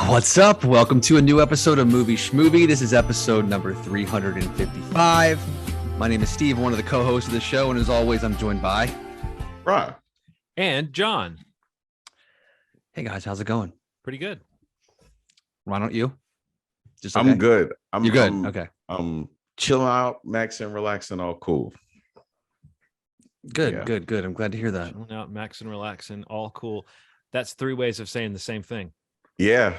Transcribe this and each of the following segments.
What's up? Welcome to a new episode of Movie Schmovie. This is episode number 355. My name is Steve, one of the co-hosts of the show, and as always, I'm joined by Rob and John. Hey guys, how's it going? Pretty good. Why don't you? Just okay? I'm good. You're good. Okay. I'm chilling out, maxing, relaxing, all cool. Good, Yeah. good. I'm glad to hear that. Chilling out, maxing, relaxing, all cool. That's three ways of saying the same thing. Yeah.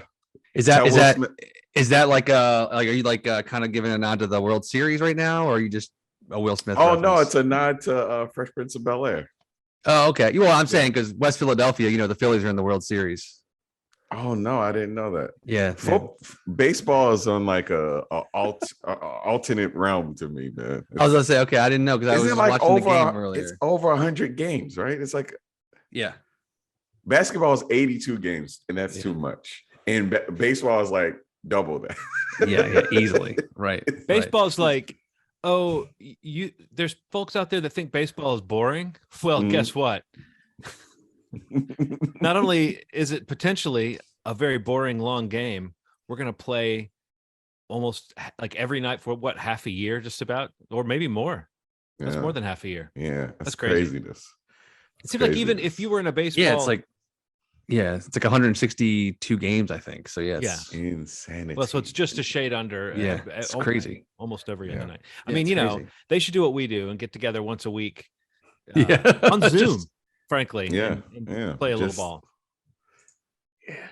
Is that like are you kind of giving a nod to the World Series right now, or are you just a Will Smith? Oh reference? no, it's a nod to Fresh Prince of Bel-Air. Oh, okay. Well, I'm saying because West Philadelphia, the Phillies are in the World Series. Oh no, I didn't know that. Yeah. Baseball is on like a alternate realm to me, man. I was gonna say, okay, I didn't know because I was like watching the game earlier. It's over 100 games, right? It's like basketball is 82 games, and that's too much. And baseball is like double that. yeah, easily. Right. Baseball's like, there's folks out there that think baseball is boring. Well, guess what? Not only is it potentially a very boring long game, we're going to play almost like every night for half a year, just about, or maybe more. That's more than half a year. Yeah, that's craziness. It seems like even if you were in a baseball, it's like 162 games, I think. So it's insanity. Well, so it's just a shade under. It's crazy. Almost every other night. I mean, crazy. They should do what we do and get together once a week on Zoom, frankly. And play a little ball. Yeah,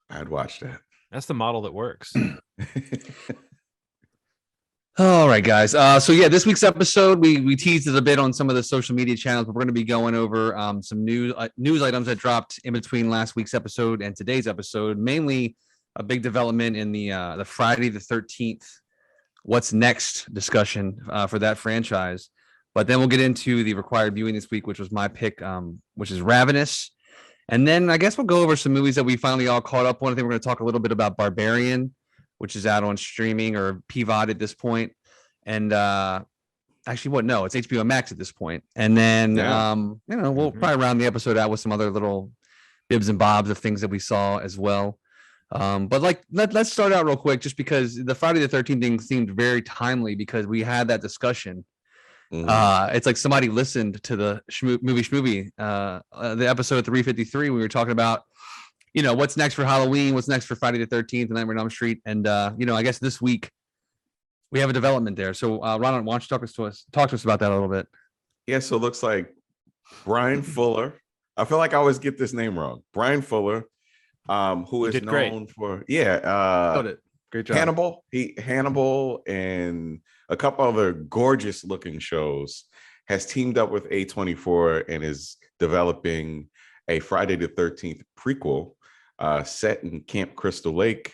I'd watch that. That's the model that works. All right, guys. This week's episode, we teased it a bit on some of the social media channels, but we're going to be going over some news items that dropped in between last week's episode and today's episode. Mainly a big development in the Friday the 13th what's next discussion for that franchise. But then we'll get into the required viewing this week, which was my pick, which is Ravenous. And then I guess we'll go over some movies that we finally all caught up on. I think we're going to talk a little bit about Barbarian, which is out on streaming or PVOD at this point. And it's HBO Max at this point. And then, we'll probably round the episode out with some other little bibs and bobs of things that we saw as well. But let's start out real quick, just because the Friday the 13th thing seemed very timely because we had that discussion. It's like somebody listened to the movie Schmovie, the episode 353. We were talking about, what's next for Halloween, what's next for Friday the 13th, and Nightmare on Elm Street. And, I guess this week we have a development there. So, Ron, why don't you talk to us about that a little bit? Yeah, so it looks like Brian Fuller. I feel like I always get this name wrong. Brian Fuller, who is known for great job. Hannibal and a couple other gorgeous looking shows, has teamed up with A24 and is developing a Friday the 13th prequel set in Camp Crystal Lake.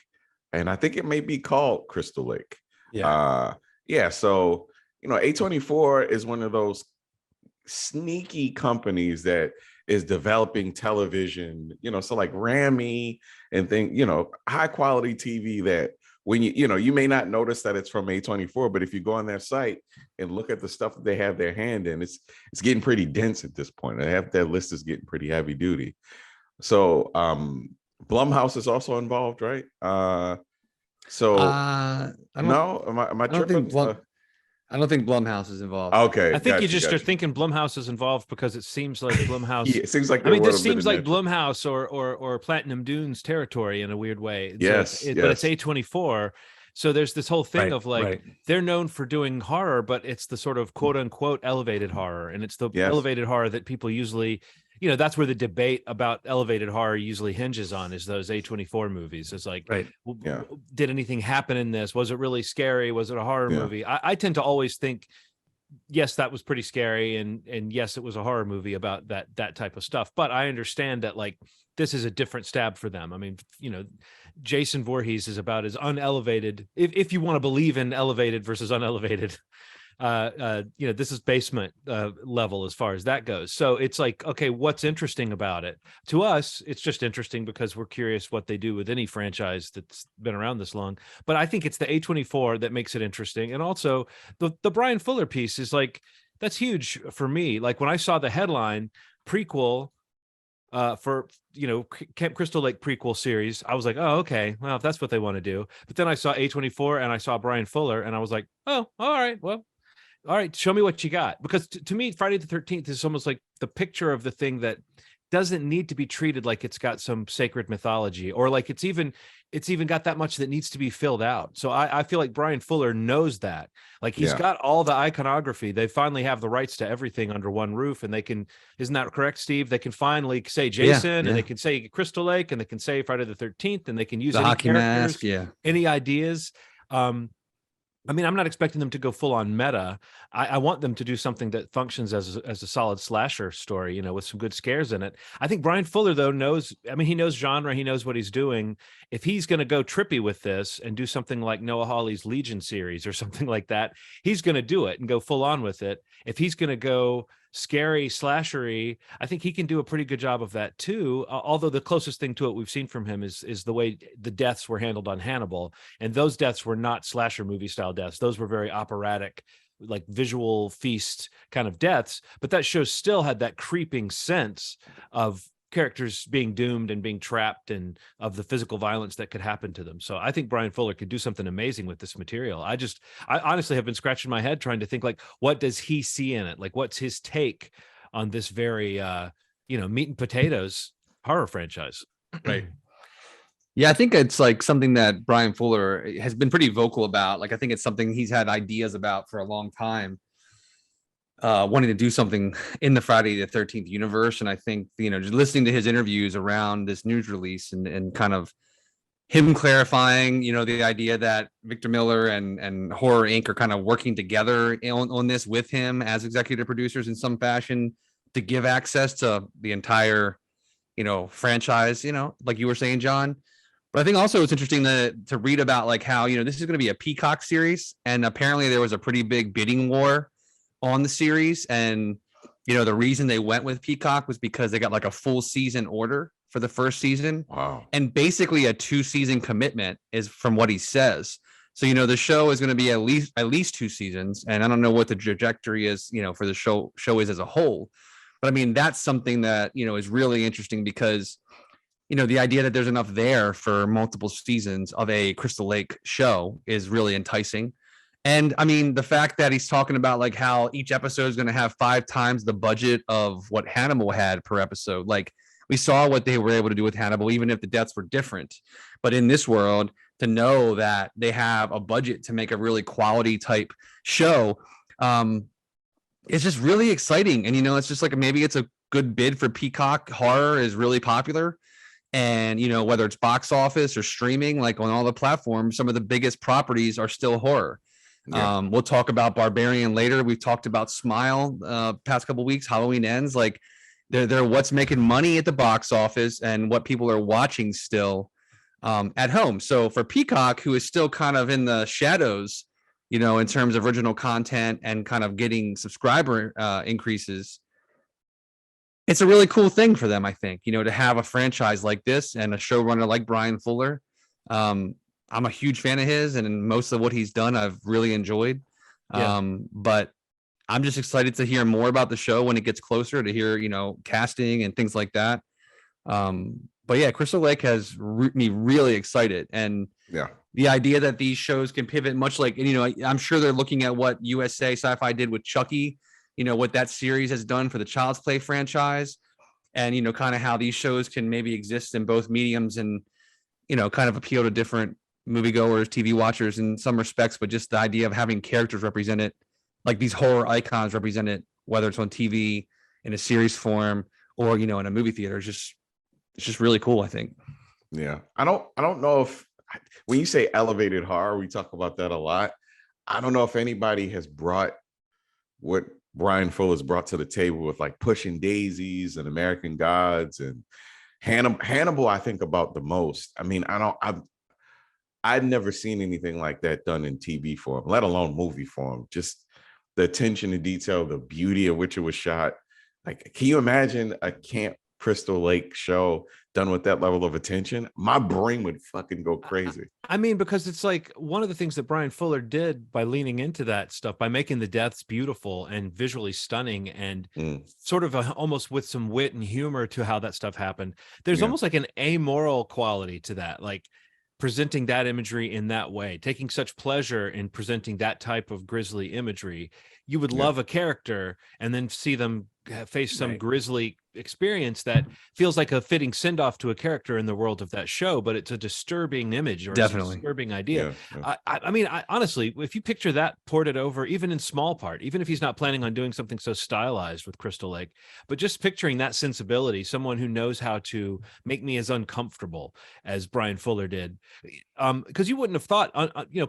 And I think it may be called Crystal Lake. So A24 is one of those sneaky companies that is developing television, so like Rami and high quality TV that when you may not notice that it's from A24, but if you go on their site and look at the stuff that they have their hand in, it's getting pretty dense at this point. Their list is getting pretty heavy duty. So Blumhouse is also involved, right? Am I tripping? I don't think Blumhouse is involved. Okay, I think are thinking Blumhouse is involved because it seems like Blumhouse. It seems like this seems like Blumhouse or Platinum Dunes territory in a weird way. But it's A24. So there's this whole thing of they're known for doing horror, but it's the sort of quote unquote elevated horror, and it's the elevated horror that people usually. That's where the debate about elevated horror usually hinges on, is those A24 movies. It's like, did anything happen in this? Was it really scary? Was it a horror movie? I tend to always think, yes, that was pretty scary. And yes, it was a horror movie about that type of stuff. But I understand that this is a different stab for them. I mean, Jason Voorhees is about as unelevated, if you want to believe in elevated versus unelevated, this is basement level as far as that goes. So it's like, okay, what's interesting about it? To us, it's just interesting because we're curious what they do with any franchise that's been around this long. But I think it's the A24 that makes it interesting. And also the Brian Fuller piece is like, that's huge for me. Like when I saw the headline, prequel, for Camp Crystal Lake prequel series. I was like, oh, okay, well, if that's what they want to do. But then I saw A24 and I saw Brian Fuller, and I was like, oh, all right, well, all right, show me what you got. Because to me, Friday the 13th is almost like the picture of the thing that doesn't need to be treated like it's got some sacred mythology, or like it's even got that much that needs to be filled out. So I feel like Brian Fuller knows that. Like he's got all the iconography. They finally have the rights to everything under one roof, and they can, isn't that correct, Steve? They can finally say Jason, and they can say Crystal Lake, and they can say Friday the 13th, and they can use the any hockey characters, mask, any ideas. I mean, I'm not expecting them to go full on meta. I want them to do something that functions as a solid slasher story, with some good scares in it. I think Brian Fuller, though, knows, I mean, he knows genre, he knows what he's doing. If he's going to go trippy with this and do something like Noah Hawley's Legion series or something like that, he's going to do it and go full on with it. If he's going to go scary slashery, I think he can do a pretty good job of that too. Although the closest thing to it we've seen from him is the way the deaths were handled on Hannibal, and those deaths were not slasher movie style deaths. Those were very operatic, like visual feast kind of deaths. But that show still had that creeping sense of characters being doomed and being trapped, and of the physical violence that could happen to them. So I think Brian Fuller could do something amazing with this material. I honestly have been scratching my head trying to think, like, what does he see in it? Like, what's his take on this very, meat and potatoes horror franchise? Right. Yeah, I think it's like something that Brian Fuller has been pretty vocal about. Like, I think it's something he's had ideas about for a long time. Wanting to do something in the Friday the 13th universe. And I think, just listening to his interviews around this news release and kind of him clarifying, the idea that Victor Miller and Horror Inc. are kind of working together on this with him as executive producers in some fashion to give access to the entire, franchise, like you were saying, John. But I think also it's interesting to read about like how, this is going to be a Peacock series. And apparently there was a pretty big bidding war on the series, and the reason they went with Peacock was because they got like a full season order for the first season. Wow. And basically a 2-season commitment is from what he says. So the show is going to be at least 2 seasons, and I don't know what the trajectory is for the show is as a whole, but I mean that's something that is really interesting, because the idea that there's enough there for multiple seasons of a Crystal Lake show is really enticing. And I mean, the fact that he's talking about like how each episode is going to have 5 times the budget of what Hannibal had per episode. Like, we saw what they were able to do with Hannibal, even if the deaths were different. But in this world, to know that they have a budget to make a really quality type show, it's just really exciting. And, it's just like, maybe it's a good bid for Peacock. Horror is really popular. And, whether it's box office or streaming, like on all the platforms, some of the biggest properties are still horror. Yeah. We'll talk about Barbarian later. We've talked about Smile past couple of weeks. Halloween Ends, like they're what's making money at the box office and what people are watching still at home. So for Peacock, who is still kind of in the shadows, in terms of original content and kind of getting subscriber increases, it's a really cool thing for them, I think, to have a franchise like this and a showrunner like Brian Fuller. I'm a huge fan of his, and most of what he's done I've really enjoyed. Yeah. But I'm just excited to hear more about the show when it gets closer, to hear, casting and things like that. But yeah, Crystal Lake has me really excited. And the idea that these shows can pivot much like, I'm sure they're looking at what USA Sci-Fi did with Chucky, what that series has done for the Child's Play franchise, and, kind of how these shows can maybe exist in both mediums and, kind of appeal to different moviegoers, TV watchers in some respects, but just the idea of having characters represented, like these horror icons represented, whether it's on TV in a series form or, in a movie theater, it's just really cool, I think. Yeah. I don't know if, when you say elevated horror, we talk about that a lot. I don't know if anybody has brought what Brian Fuller's brought to the table with like Pushing Daisies and American Gods and Hannibal, I think about the most. I mean, I'd never seen anything like that done in TV form, let alone movie form. Just the attention to detail, the beauty of which it was shot. Like, can you imagine a Camp Crystal Lake show done with that level of attention, my brain would fucking go crazy. I mean, because it's like one of the things that Brian Fuller did by leaning into that stuff, by making the deaths beautiful and visually stunning and sort of almost with some wit and humor to how that stuff happened. There's almost like an amoral quality to that, like presenting that imagery in that way, taking such pleasure in presenting that type of grisly imagery. You would love a character and then see them face some grisly experience that feels like a fitting send-off to a character in the world of that show, but it's a disturbing image or it's a disturbing idea. I mean, honestly, if you picture that ported over, even in small part, even if he's not planning on doing something so stylized with Crystal Lake, but just picturing that sensibility, someone who knows how to make me as uncomfortable as Brian Fuller did, because you wouldn't have thought,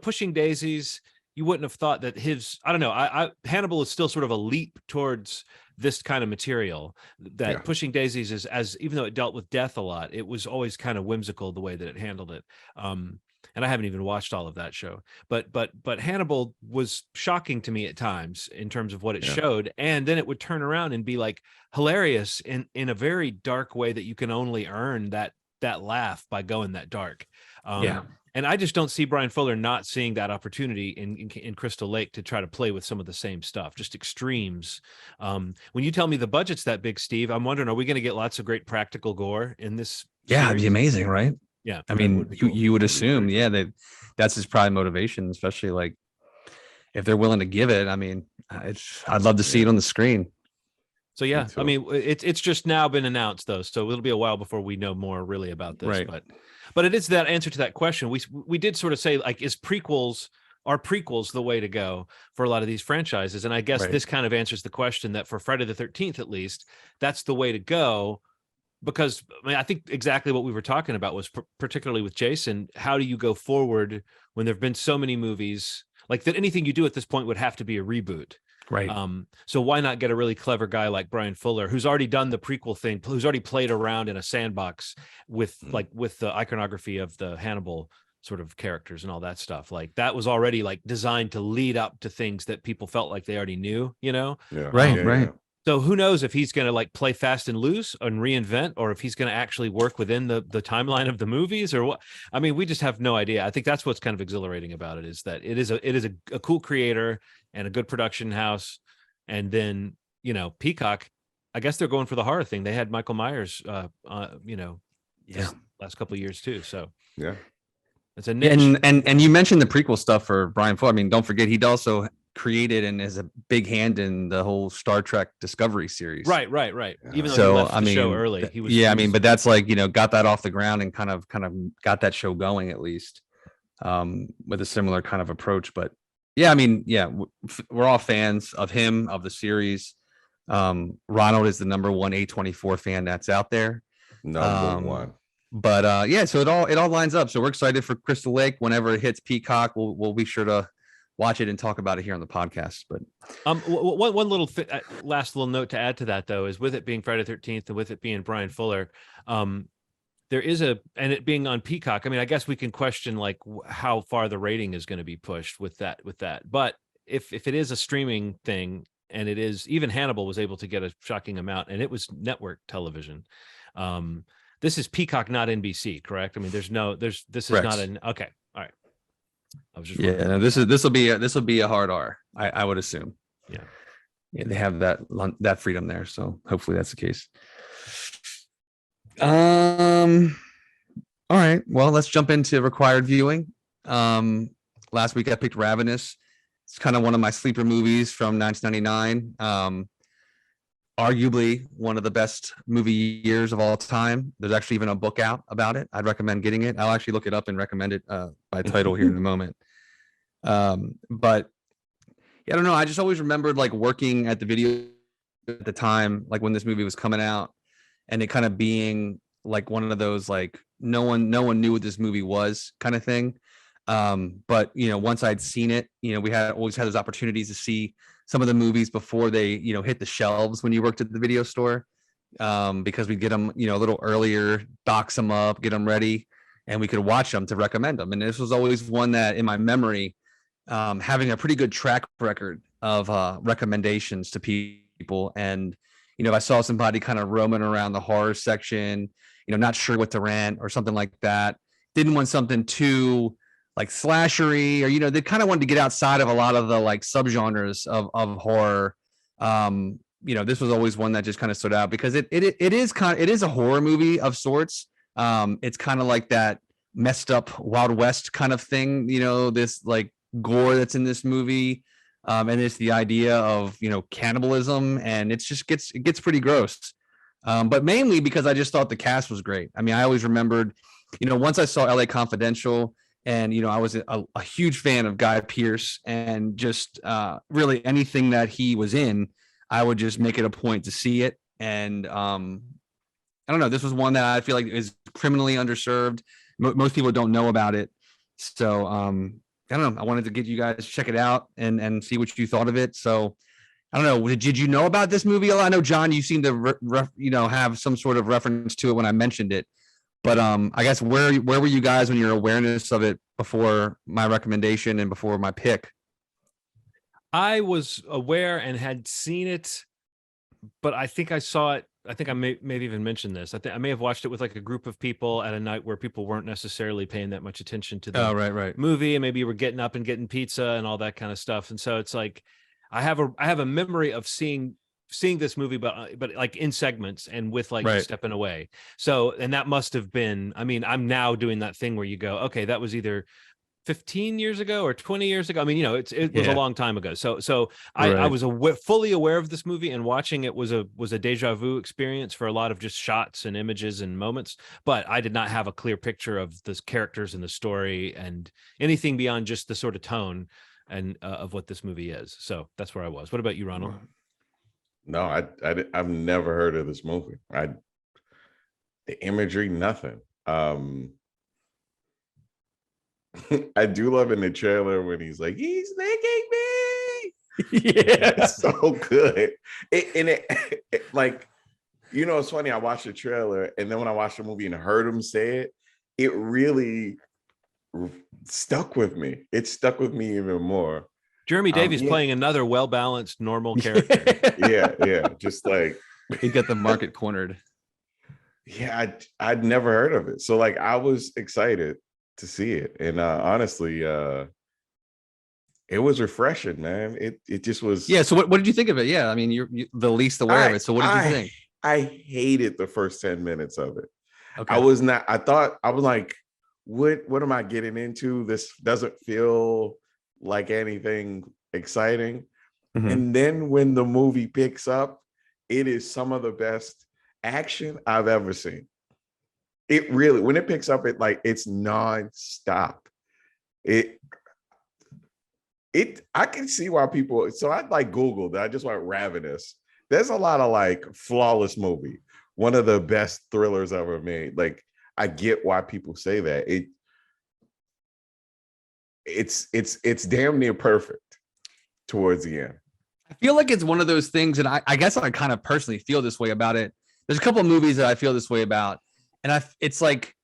Pushing Daisies, you wouldn't have thought that I don't know, Hannibal is still sort of a leap towards this kind of material. That Pushing Daisies is, as even though it dealt with death a lot, it was always kind of whimsical the way that it handled it. And I haven't even watched all of that show, but Hannibal was shocking to me at times in terms of what it showed, and then it would turn around and be like hilarious in a very dark way that you can only earn that laugh by going that dark. And I just don't see Brian Fuller not seeing that opportunity in Crystal Lake to try to play with some of the same stuff, just extremes. When you tell me the budget's that big, Steve, I'm wondering, are we going to get lots of great practical gore in this? Yeah, it'd be amazing, right? Yeah. I mean, you would assume, that's his prime motivation, especially like if they're willing to give it. I mean, I'd love to see it on the screen. So yeah, I mean, it's just now been announced though, so it'll be a while before we know more really about this. Right. But it is that answer to that question. We did sort of say, like, are prequels the way to go for a lot of these franchises? And I guess this kind of answers the question that for Friday the 13th, at least, that's the way to go. Because I mean, I think exactly what we were talking about was particularly with Jason. How do you go forward when there have been so many movies? Like that, anything you do at this point would have to be a reboot. Right. So why not get a really clever guy like Brian Fuller, who's already done the prequel thing, who's already played around in a sandbox with the iconography of the Hannibal sort of characters and all that stuff. Like that was already like designed to lead up to things that people felt like they already knew, Yeah. Right. So who knows if he's going to like play fast and loose and reinvent, or if he's going to actually work within the timeline of the movies, or what? I mean, we just have no idea. I think that's what's kind of exhilarating about it, is that it is a cool creator and a good production house. And then, Peacock, I guess they're going for the horror thing. They had Michael Myers, last couple of years too. So it's a niche. And you mentioned the prequel stuff for Brian Fuller. I mean, don't forget, he'd also created and is a big hand in the whole Star Trek Discovery series. Right. Even though he left the show early, he was. But that's like, got that off the ground and kind of got that show going at least, with a similar kind of approach. But we're all fans of him, of the series. Ronald is the number one A24 fan that's out there. Number one. But so it all lines up. So we're excited for Crystal Lake. Whenever it hits Peacock, we'll be sure to watch it and talk about it here on the podcast. But one little last little note to add to that, though, is with it being Friday the 13th and with it being Brian Fuller, there is and it being on Peacock. I mean, I guess we can question like how far the rating is going to be pushed with that. But if it is a streaming thing, and it is, even Hannibal was able to get a shocking amount, and it was network television. This is Peacock, not NBC, correct? I mean, this is correct. not an, okay. All right. I was just this will be a hard R, I would assume. Yeah, they have that freedom there, so hopefully that's the case. All right, well, let's jump into required viewing. Last week I picked Ravenous. It's kind of one of my sleeper movies from 1999. Arguably one of the best movie years of all time. There's actually even a book out about it. I'd recommend getting it. I'll actually look it up and recommend it by title here in a moment. But I don't know. I just always remembered like working at the video at the time, like when this movie was coming out, and it kind of being like one of those like no one knew what this movie was kind of thing. But once I'd seen it, we always had those opportunities to see some of the movies before they hit the shelves when you worked at the video store, because we'd get them a little earlier, box them up, get them ready, and we could watch them to recommend them. And this was always one that in my memory, having a pretty good track record of recommendations to people. And if I saw somebody kind of roaming around the horror section, not sure what to rent or something like that. Didn't want something too like slashery, or they kind of wanted to get outside of a lot of the like subgenres of horror. This was always one that just kind of stood out because it is a horror movie of sorts. It's kind of like that messed up Wild West kind of thing, this like gore that's in this movie. And it's the idea of cannibalism, and it gets pretty gross. But mainly because I just thought the cast was great. I mean, I always remembered, once I saw LA Confidential, and I was a huge fan of Guy Pearce, and just really anything that he was in, I would just make it a point to see it. And I don't know, this was one that I feel like is criminally underserved. Most people don't know about it. So I don't know. I wanted to get you guys to check it out and see what you thought of it. So I don't know. Did you know about this movie? I know, John, you seem to have some sort of reference to it when I mentioned it. But I guess where were you guys when your awareness of it before my recommendation and before my pick? I was aware and had seen it, but I think I saw it. I think I may have even mentioned this. I may have watched it with like a group of people at a night where people weren't necessarily paying that much attention to the movie, and maybe you were getting up and getting pizza and all that kind of stuff. And so it's like I have a memory of seeing this movie, but like in segments and with like stepping away. So, and that must have been, I mean, I'm now doing that thing where you go, okay, that was either 15 years ago or 20 years ago. I mean, it was a long time ago. So I was fully aware of this movie, and watching it was a deja vu experience for a lot of just shots and images and moments. But I did not have a clear picture of the characters and the story and anything beyond just the sort of tone and of what this movie is. So that's where I was. What about you, Ronald? No, I've never heard of this movie. The imagery, nothing. I do love in the trailer when he's like, he's licking me. Yeah, it's so good. Like, it's funny. I watched the trailer, and then when I watched the movie and heard him say it, it really stuck with me. It stuck with me even more. Jeremy Davies playing another well-balanced, normal character. Yeah. Just like he got the market cornered. Yeah, I'd never heard of it. So like I was excited to see it. And honestly, it was refreshing, man. It just was. Yeah. So what did you think of it? Yeah. I mean, you're the least aware of it. So what did you think? I hated the first 10 minutes of it. Okay. I was like, what am I getting into? This doesn't feel like anything exciting. Mm-hmm. And then when the movie picks up, it is some of the best action I've ever seen. It really, when it picks up, it's nonstop. I can see why people, so I Googled, I just went Ravenous. There's a lot of flawless movie, one of the best thrillers ever made. Like, I get why people say that. It's damn near perfect towards the end. I feel like it's one of those things, and I guess I kind of personally feel this way about it. There's a couple of movies that I feel this way about, and it's like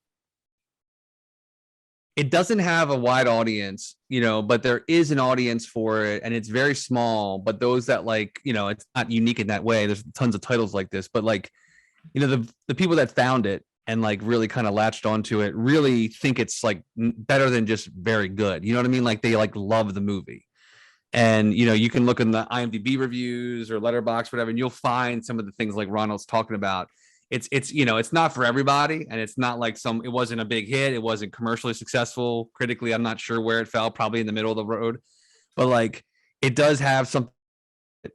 it doesn't have a wide audience, but there is an audience for it, and it's very small. But those that it's not unique in that way. There's tons of titles like this, but the people that found it and really kind of latched onto it really think it's better than just very good. You know what I mean? Like they love the movie. And, you can look in the IMDb reviews or Letterboxd, whatever, and you'll find some of the things like Ronald's talking about. It's not for everybody. And it's not it wasn't a big hit. It wasn't commercially successful. Critically, I'm not sure where it fell, probably in the middle of the road. But it does have something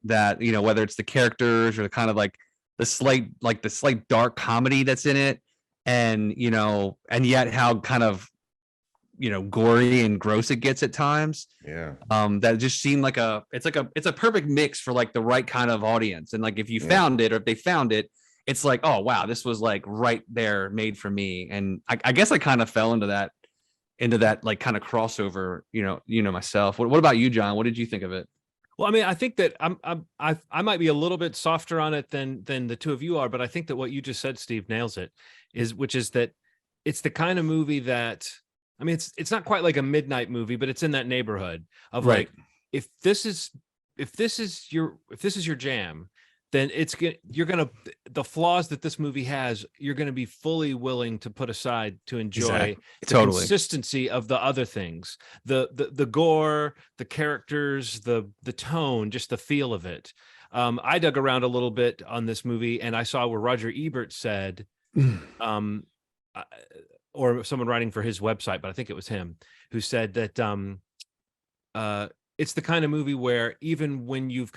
that, whether it's the characters or the kind of the slight dark comedy that's in it. And, and yet how kind of, gory and gross it gets at times. Yeah. That just seemed it's a perfect mix for the right kind of audience. And if you found it, or if they found it, it's oh wow, this was right there, made for me. And I guess I kind of fell into that kind of crossover, myself. What about you, John? What did you think of it? Well, I mean, I think that I might be a little bit softer on it than the two of you are, but I think that what you just said, Steve, nails it. Which is that it's the kind of movie that, I mean, it's not quite like a midnight movie, but it's in that neighborhood of if this is your jam, then the flaws that this movie has, you're gonna be fully willing to put aside to enjoy the consistency of the other things, the gore, the characters, the tone, just the feel of it. I dug around a little bit on this movie, and I saw where Roger Ebert said, or someone writing for his website, but I think it was him, who said that it's the kind of movie where even when you've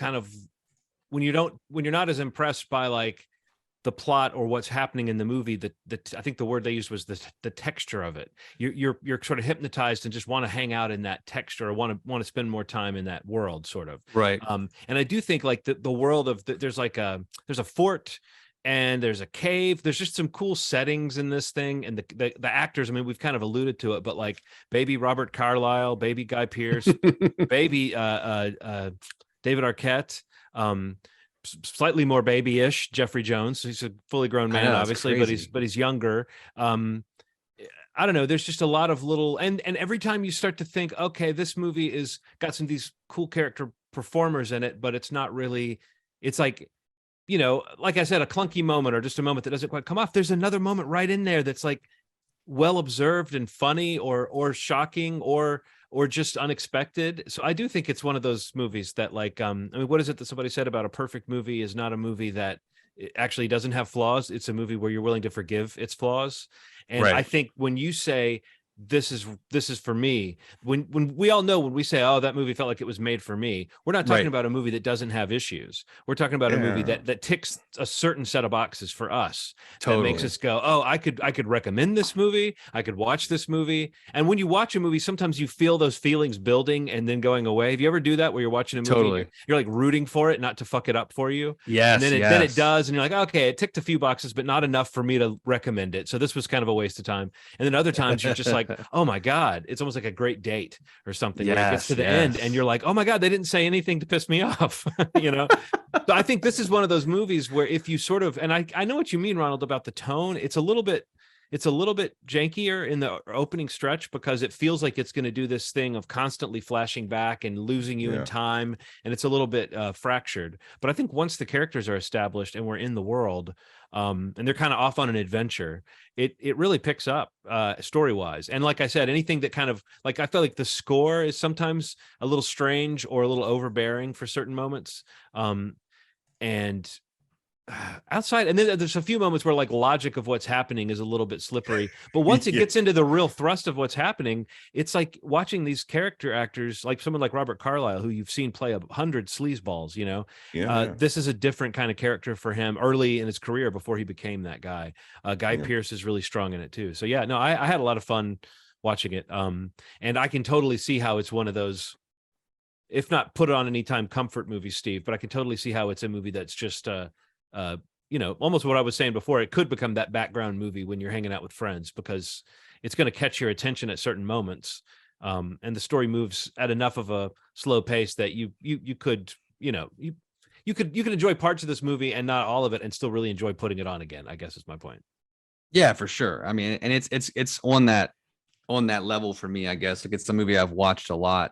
when you're not as impressed by like the plot or what's happening in the movie, I think the word they used was the texture of it. You're sort of hypnotized and just want to hang out in that texture, or want to spend more time in that world, sort of. Right. And I do think like the world of there's a fort, and there's a cave. There's just some cool settings in this thing, and the actors. I mean, we've kind of alluded to it, but like baby Robert Carlyle, baby Guy Pearce, baby David Arquette, slightly more babyish Jeffrey Jones. He's a fully grown man, obviously, but he's younger. I don't know. There's just a lot of little, and every time you start to think, okay, this movie is got some of these cool character performers in it, but it's not really. It's like, you know, like I said, a clunky moment or just a moment that doesn't quite come off. There's another moment right in there that's like well observed and funny, or shocking, or just unexpected. So I do think it's one of those movies that like, I mean, what is it that somebody said about a perfect movie is not a movie that actually doesn't have flaws. It's a movie where you're willing to forgive its flaws. And I think when you say, this is for me, when we all know, when we say, oh, that movie felt like it was made for me, we're not talking about a movie that doesn't have issues. We're talking about a movie that ticks a certain set of boxes for us. That makes us go, oh, I could recommend this movie, I could watch this movie. And when you watch a movie, sometimes you feel those feelings building and then going away. Have you ever do that, where you're watching a movie, you're like rooting for it not to fuck it up for you? Yes. And then it does, and you're like, okay, it ticked a few boxes, but not enough for me to recommend it. So this was kind of a waste of time. And then other times you're just like, oh my God, it's almost like a great date or something. Where it gets to the end and you're like, oh my God, they didn't say anything to piss me off. You know? So I think this is one of those movies where if you sort of, and I know what you mean, Ronald, about the tone, it's a little bit jankier in the opening stretch, because it feels like it's going to do this thing of constantly flashing back and losing you in time. And it's a little bit fractured. But I think once the characters are established and we're in the world, and they're kind of off on an adventure, it really picks up story-wise. And like I said, anything that kind of like, I feel like the score is sometimes a little strange or a little overbearing for certain moments. And outside, and then there's a few moments where like logic of what's happening is a little bit slippery, but once it gets into the real thrust of what's happening, it's like watching these character actors, like someone like Robert Carlyle, who you've seen play 100 sleazeballs, you know. This is a different kind of character for him early in his career before he became that guy. Guy Pearce is really strong in it too. So yeah, no, I had a lot of fun watching it, and I can totally see how it's one of those, if not put it on anytime comfort movies, Steve, but I can totally see how it's a movie that's just you know, almost what I was saying before, it could become that background movie when you're hanging out with friends, because it's going to catch your attention at certain moments. And the story moves at enough of a slow pace that you could, you know, you could enjoy parts of this movie and not all of it, and still really enjoy putting it on again, I guess is my point. Yeah, for sure. I mean, and it's on that level for me, I guess. Like, it's the movie I've watched a lot.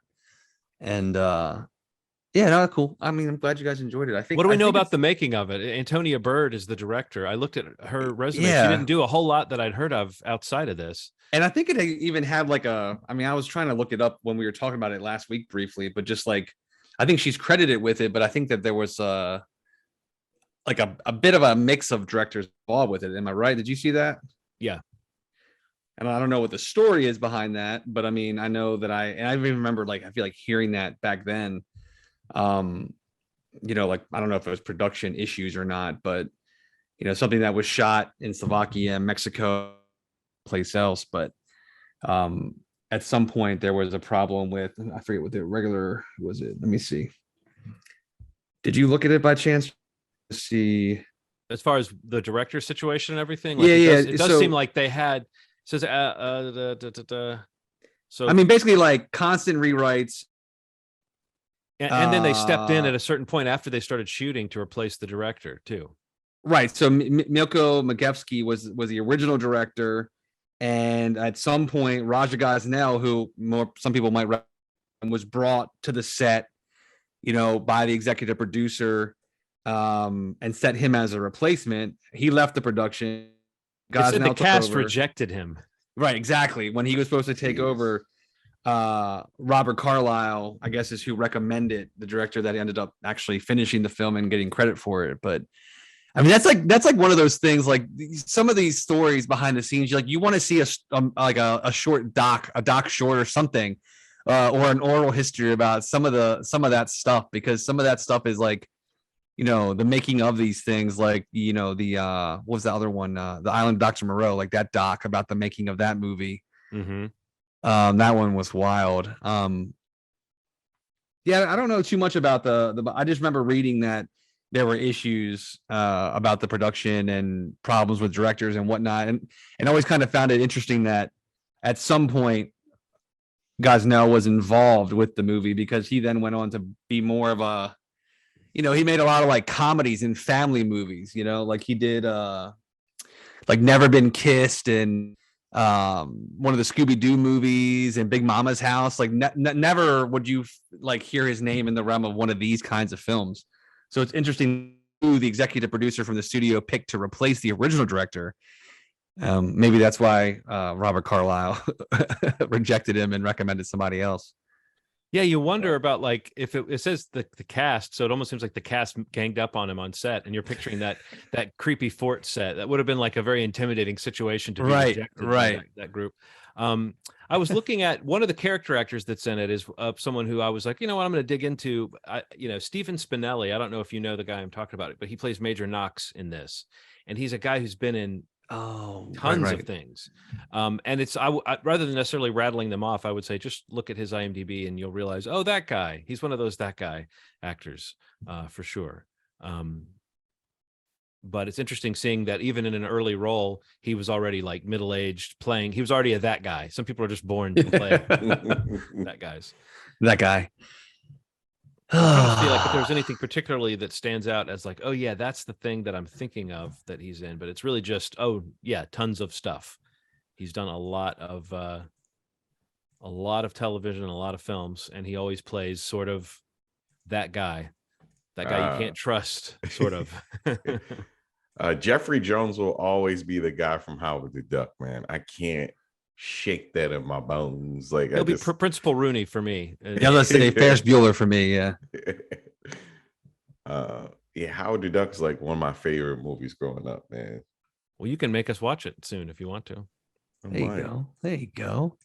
And yeah, no, cool. I mean, I'm glad you guys enjoyed it. I think. What do we know about the making of it? Antonia Bird is the director. I looked at her resume. She didn't do a whole lot that I'd heard of outside of this. And I think it even had like I mean, I was trying to look it up when we were talking about it last week briefly, but just like, I think she's credited with it, but I think that there was like a bit of a mix of directors involved with it. Am I right? Did you see that? Yeah. And I don't know what the story is behind that, but I mean, I know that I even remember, like, I feel like hearing that back then. You know, like, I don't know if it was production issues or not, but you know, something that was shot in Slovakia, Mexico, place else, but at some point there was a problem with, I forget what the regular was. It, let me see, did you lolook at it by chance? See, as far as the director situation and everything, like, it does seem like they had, says so I mean, basically like constant rewrites. And then they stepped in at a certain point after they started shooting to replace the director too. Right. So Milko Magevsky was the original director, and at some point Raja Gosnell, who some people might recognize, was brought to the set, you know, by the executive producer and set him as a replacement. He left the production. It said the cast rejected him. Right, exactly. When he was supposed to take over, Robert Carlyle, I guess, is who recommended the director that ended up actually finishing the film and getting credit for it. But I mean, that's like one of those things. Like some of these stories behind the scenes, you want to see a short doc, a doc short or something, or an oral history about some of that stuff, because some of that stuff is like, the making of these things, like, the what was the other one, the Island of Dr. Moreau, like that doc about the making of that movie. Mm-hmm. That one was wild. Yeah, I don't know too much about the I just remember reading that there were issues about the production and problems with directors and whatnot, and always kind of found it interesting that at some point Gosnell was involved with the movie, because he then went on to be more of a, he made a lot of like comedies and family movies, like he did like Never Been Kissed and one of the Scooby-Doo movies and Big Mama's House. Like never would you like hear his name in the realm of one of these kinds of films. So it's interesting who the executive producer from the studio picked to replace the original director. Maybe that's why Robert Carlyle rejected him and recommended somebody else. Yeah, you wonder about, like, if it says the cast, so it almost seems like the cast ganged up on him on set, and you're picturing that creepy fort set. That would have been like a very intimidating situation to be rejected by that group. I was looking at one of the character actors that's in it is someone who I was like, I'm going to dig into. Stephen Spinelli. I don't know if you know the guy I'm talking about, but he plays Major Knox in this, and he's a guy who's been in tons of things. And it's I rather than necessarily rattling them off, I would say just look at his IMDb and you'll realize, that guy, he's one of those that guy actors for sure. But it's interesting seeing that even in an early role, he was already like middle-aged playing. He was already a that guy. Some people are just born to play that guy. I'm trying to see like if there's anything particularly that stands out as like, oh yeah, that's the thing that I'm thinking of that he's in, but it's really just, tons of stuff. He's done a lot of television, a lot of films, and he always plays sort of that guy you can't trust, sort of. Jeffrey Jones will always be the guy from Howard the Duck, man. I can't shake that in my bones. Like, he'll be Principal Rooney for me. Yeah, let's say Ferris Bueller for me. Yeah. Howard the Duck is like one of my favorite movies growing up, man. Well, you can make us watch it soon if you want to. There you go.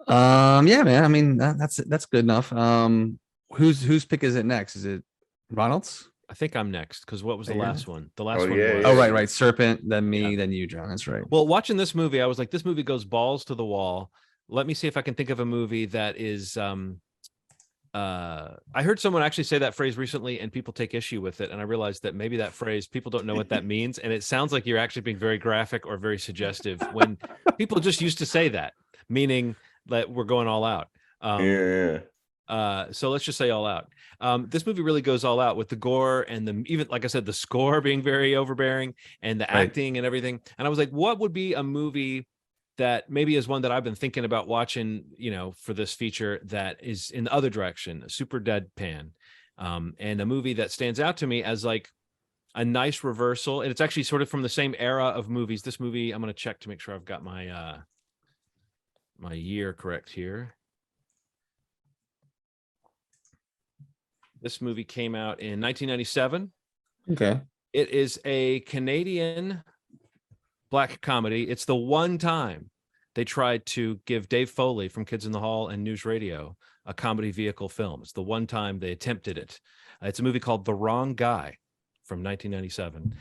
Yeah, man. I mean, that's good enough. Whose pick is it next? Is it Ronald's? I think I'm next, because what was the last one? The last one was... Oh, right. Serpent, then me, then you, John. That's right. Well, watching this movie, I was like, this movie goes balls to the wall. Let me see if I can think of a movie that is... I heard someone actually say that phrase recently, and people take issue with it. And I realized that maybe that phrase, people don't know what that means. And it sounds like you're actually being very graphic or very suggestive when people just used to say that, meaning that we're going all out. So let's just say all out. This movie really goes all out with the gore and even like I said, the score being very overbearing and the acting and everything. And I was like, what would be a movie that maybe is one that I've been thinking about watching, for this feature that is in the other direction, super deadpan, and a movie that stands out to me as like a nice reversal. And it's actually sort of from the same era of movies. This movie, I'm going to check to make sure I've got my my year correct here. This movie came out in 1997. Okay. It is a Canadian black comedy. It's the one time they tried to give Dave Foley from Kids in the Hall and News Radio a comedy vehicle film. It's the one time they attempted it. It's a movie called The Wrong Guy from 1997.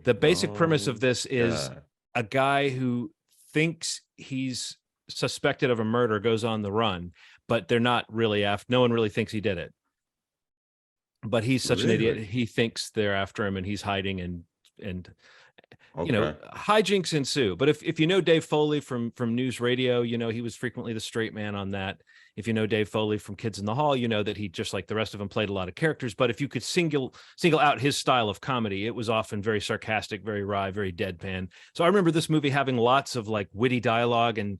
The basic premise of this is a guy who thinks he's suspected of a murder goes on the run, but they're not really after. No one really thinks he did it. But he's such an idiot. He thinks they're after him, and he's hiding, and hijinks ensue. But if you know Dave Foley from News Radio, he was frequently the straight man on that. If you know Dave Foley from Kids in the Hall, you know that he, just like the rest of them, played a lot of characters. But if you could single out his style of comedy, it was often very sarcastic, very wry, very deadpan. So I remember this movie having lots of like witty dialogue and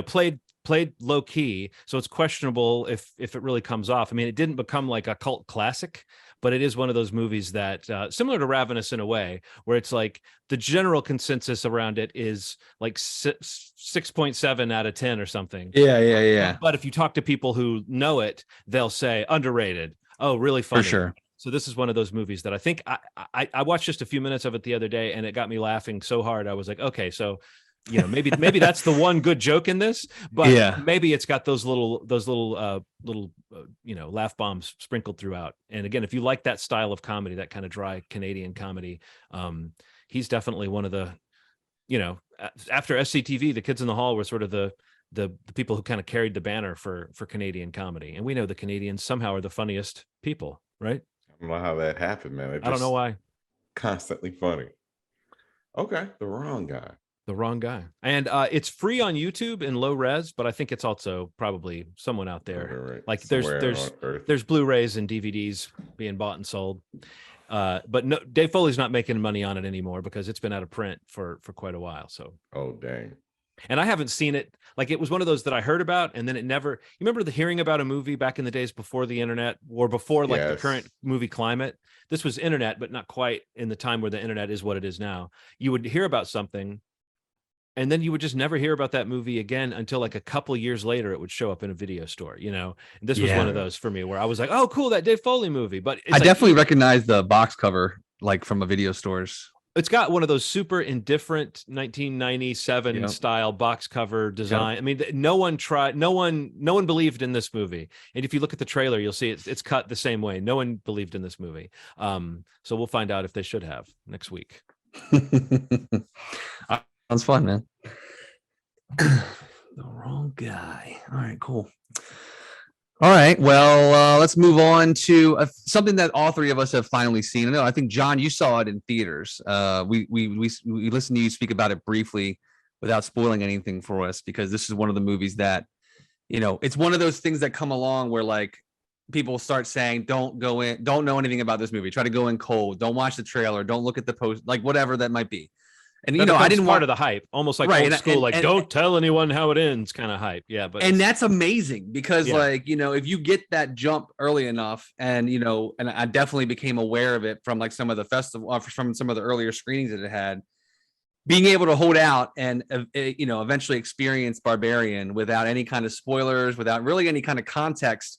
played played low key, so it's questionable if it really comes off. I mean, it didn't become like a cult classic, but it is one of those movies that similar to Ravenous in a way, where it's like the general consensus around it is like 6.7 out of 10 or something. Yeah. But if you talk to people who know it, they'll say underrated. Oh, really funny. For sure. So this is one of those movies that I think I watched just a few minutes of it the other day, and it got me laughing so hard. I was like, okay, so maybe that's the one good joke in this, but maybe it's got those little laugh bombs sprinkled throughout. And again, if you like that style of comedy, that kind of dry Canadian comedy, he's definitely one of the, after SCTV, the Kids in the Hall were sort of the people who kind of carried the banner for Canadian comedy. And we know the Canadians somehow are the funniest people, right? I don't know how that happened, man. I don't know why. Constantly funny. Okay, the wrong guy. And it's free on YouTube in low res, but I think it's also probably someone out there. Right. Like there's Blu-rays and DVDs being bought and sold. But no, Dave Foley's not making money on it anymore because it's been out of print for quite a while. So dang. And I haven't seen it. Like, it was one of those that I heard about, and then it never. You remember hearing about a movie back in the days before the internet, or before like the current movie climate? This was internet, but not quite in the time where the internet is what it is now. You would hear about something, and then you would just never hear about that movie again until like a couple of years later it would show up in a video store. And this was one of those for me where I was like, oh, cool, that Dave Foley movie. But I definitely recognize the box cover, like from a video stores. It's got one of those super indifferent 1997 style box cover design. I mean, no one believed in this movie. And if you look at the trailer, you'll see it's cut the same way. No one believed in this movie. So we'll find out if they should have next week. Sounds fun, man. The wrong guy. All right, cool. All right, well, let's move on to something that all three of us have finally seen. I think, John, you saw it in theaters. We listened to you speak about it briefly without spoiling anything for us, because this is one of the movies that, it's one of those things that come along where like people start saying, don't go in, don't know anything about this movie. Try to go in cold. Don't watch the trailer. Don't look at the post, like whatever that might be. And I didn't want of the hype, almost like old school, don't tell anyone how it ends kind of hype. Yeah, but that's amazing because if you get that jump early enough, and and I definitely became aware of it from like some of the festival, from some of the earlier screenings that it had, being able to hold out and eventually experience Barbarian without any kind of spoilers, without really any kind of context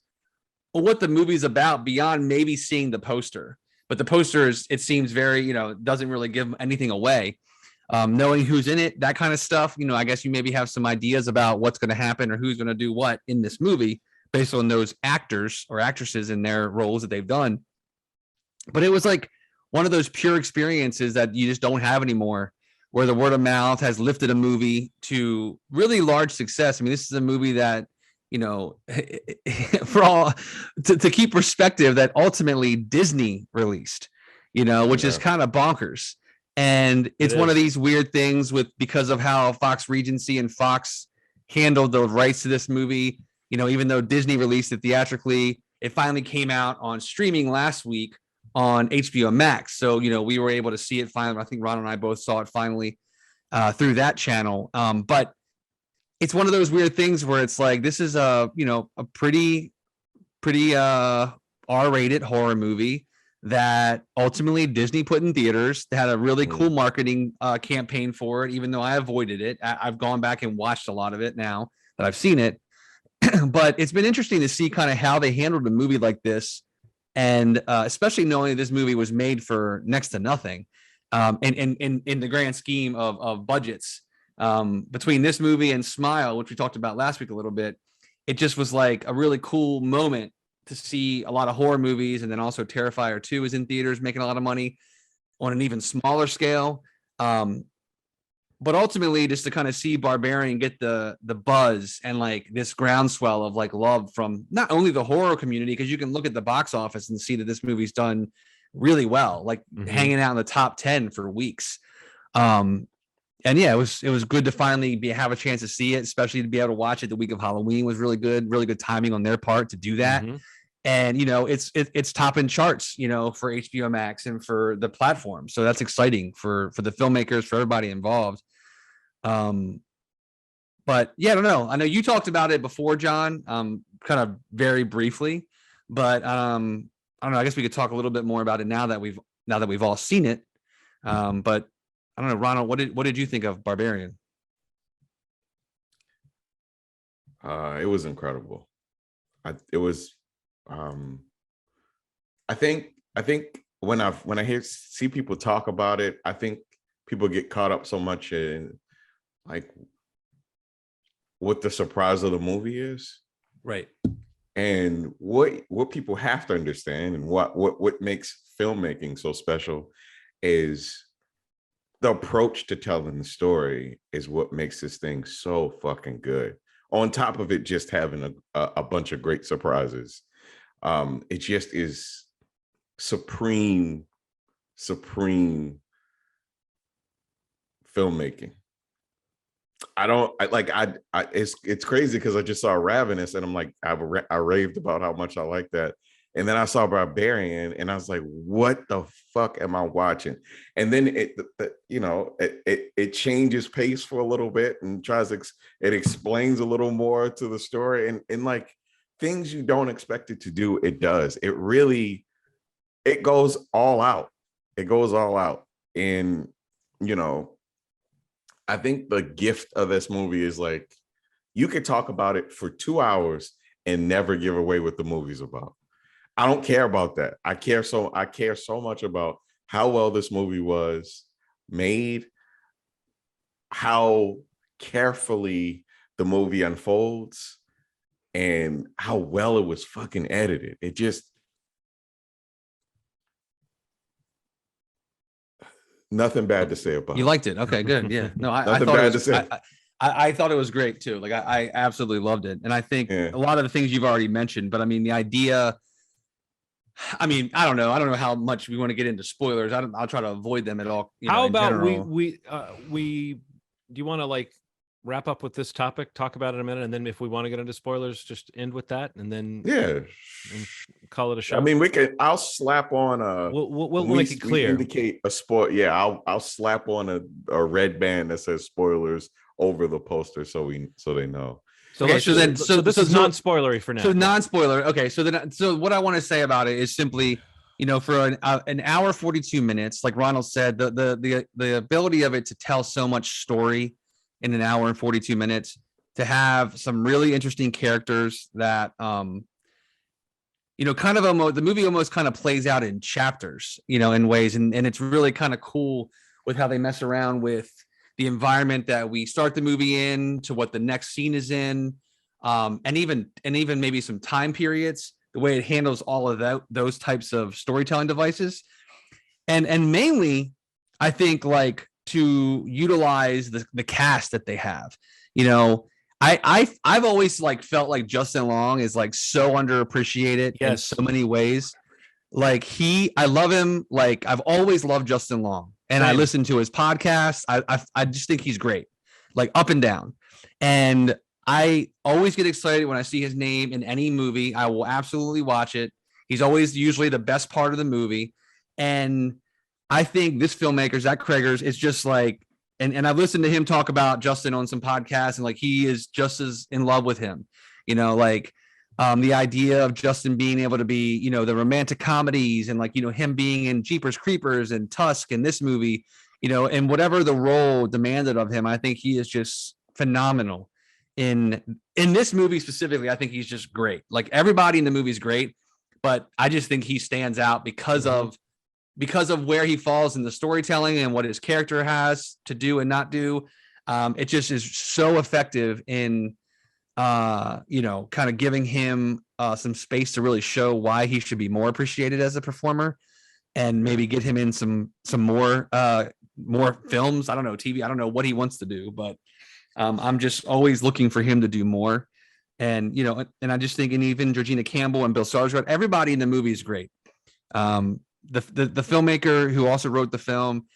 or what the movie's about beyond maybe seeing the poster. But the poster it seems very doesn't really give anything away. Knowing who's in it, that kind of stuff, I guess you maybe have some ideas about what's going to happen or who's going to do what in this movie based on those actors or actresses in their roles that they've done. But it was like one of those pure experiences that you just don't have anymore, where the word of mouth has lifted a movie to really large success. I mean, this is a movie that, for all to keep perspective, that ultimately Disney released, which is kind of bonkers. And it's one of these weird things because of how Fox Regency and Fox handled the rights to this movie. Even though Disney released it theatrically, it finally came out on streaming last week on HBO Max. So, we were able to see it finally. I think Ron and I both saw it finally through that channel. But it's one of those weird things where it's like, this is a pretty R-rated horror movie that ultimately Disney put in theaters. They had a really cool marketing campaign for it, even though I avoided it. I've gone back and watched a lot of it now that I've seen it. But it's been interesting to see kind of how they handled a movie like this. And especially knowing this movie was made for next to nothing. And in the grand scheme of budgets, between this movie and Smile, which we talked about last week a little bit, it just was like a really cool moment to see a lot of horror movies. And then also Terrifier 2 is in theaters making a lot of money on an even smaller scale. But ultimately just to kind of see Barbarian get the buzz and like this groundswell of like love from not only the horror community, because you can look at the box office and see that this movie's done really well, like hanging out in the top 10 for weeks. And yeah, it was good to finally have a chance to see it, especially to be able to watch it the week of Halloween was really good timing on their part to do that. And it's topping charts, for HBO Max and for the platform. So that's exciting for the filmmakers, for everybody involved. But yeah, I don't know. I know you talked about it before, John, kind of very briefly, but I don't know. I guess we could talk a little bit more about it now that we've all seen it. But I don't know, Ronald, what did you think of Barbarian? It was incredible. I think when I see people talk about it, I think people get caught up so much in like what the surprise of the movie is. Right. And what people have to understand, and what makes filmmaking so special, is the approach to telling the story is what makes this thing so fucking good. On top of it just having a bunch of great surprises. It just is supreme filmmaking. It's crazy because I just saw Ravenous and I'm like, I raved about how much I like that. And then I saw Barbarian and I was like, what the fuck am I watching? And then it changes pace for a little bit and it explains a little more to the story, and like things you don't expect it to do, it does. It goes all out. It goes all out. And, I think the gift of this movie is like, you could talk about it for 2 hours and never give away what the movie's about. I don't care about that. I care so much about how well this movie was made, how carefully the movie unfolds, and how well it was fucking edited. It just, nothing bad to say about it. You liked it. Okay, good. Yeah. No, I thought it was great too. Like I absolutely loved it. And I think a lot of the things you've already mentioned, but I mean, the idea, I mean, I don't know how much we want to get into spoilers. I'll try to avoid them at all. How about we do you want to like wrap up with this topic, talk about it a minute, and then if we want to get into spoilers, just end with that, and then and call it a show. I mean, I'll slap on we'll make it clear. Indicate a spoil. Yeah, I'll slap on a red band that says spoilers over the poster so they know. So this is non-spoilery for now. So non-spoiler. Okay. So what I want to say about it is simply, for an hour 42 minutes, like Ronald said, the ability of it to tell so much story in an hour and 42 minutes, to have some really interesting characters that kind of the movie almost kind of plays out in chapters, in ways, and it's really kind of cool with how they mess around with the environment that we start the movie in to what the next scene is in, and even maybe some time periods, the way it handles all of those types of storytelling devices, and mainly I think like to utilize the cast that they have. I've always like felt like Justin Long is like so underappreciated in so many ways. Like I love him. Like I've always loved Justin Long, and I listen to his podcast. I just think he's great, like up and down. And I always get excited when I see his name in any movie. I will absolutely watch it. He's always usually the best part of the movie. And I think this filmmaker, Zach Cregger's, is just like, and I've listened to him talk about Justin on some podcasts, and like he is just as in love with him, the idea of Justin being able to be, the romantic comedies, and like, him being in Jeepers Creepers and Tusk in this movie, and whatever the role demanded of him, I think he is just phenomenal in this movie specifically. I think he's just great. Like everybody in the movie is great, but I just think he stands out because of where he falls in the storytelling and what his character has to do and not do. It just is so effective in, kind of giving him some space to really show why he should be more appreciated as a performer, and maybe get him in some more films. I don't know, TV. I don't know what he wants to do, but I'm just always looking for him to do more. And, and I just think, and even Georgina Campbell and Bill Skarsgård, everybody in the movie is great. The filmmaker who also wrote the film,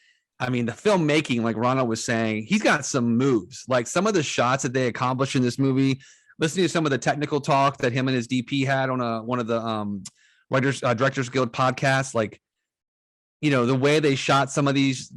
I mean, the filmmaking, like Ronald was saying, he's got some moves. Like some of the shots that they accomplished in this movie, listening to some of the technical talk that him and his DP had on one of the Directors Guild podcasts, like, the way they shot some of these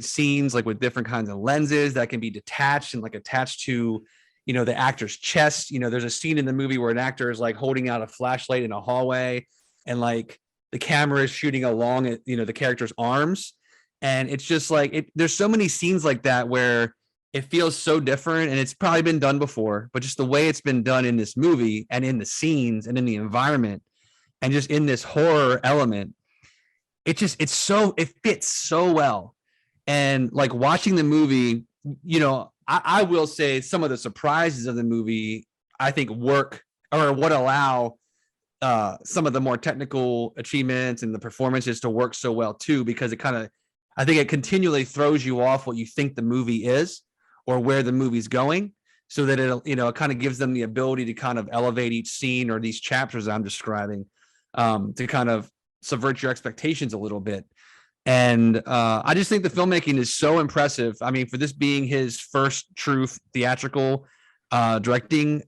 scenes, like with different kinds of lenses that can be detached and like attached to, the actor's chest. There's a scene in the movie where an actor is like holding out a flashlight in a hallway, and like the camera is shooting along at, the character's arms. And it's just like, there's so many scenes like that where it feels so different, and it's probably been done before, but just the way it's been done in this movie and in the scenes and in the environment and just in this horror element, it fits so well. And like watching the movie, I will say some of the surprises of the movie, I think work or would allow some of the more technical achievements and the performances to work so well too, because I think it continually throws you off what you think the movie is or where the movie's going, so that it kind of gives them the ability to kind of elevate each scene or these chapters I'm describing, to kind of subvert your expectations a little bit. And I just think the filmmaking is so impressive. I mean, for this being his first true theatrical directing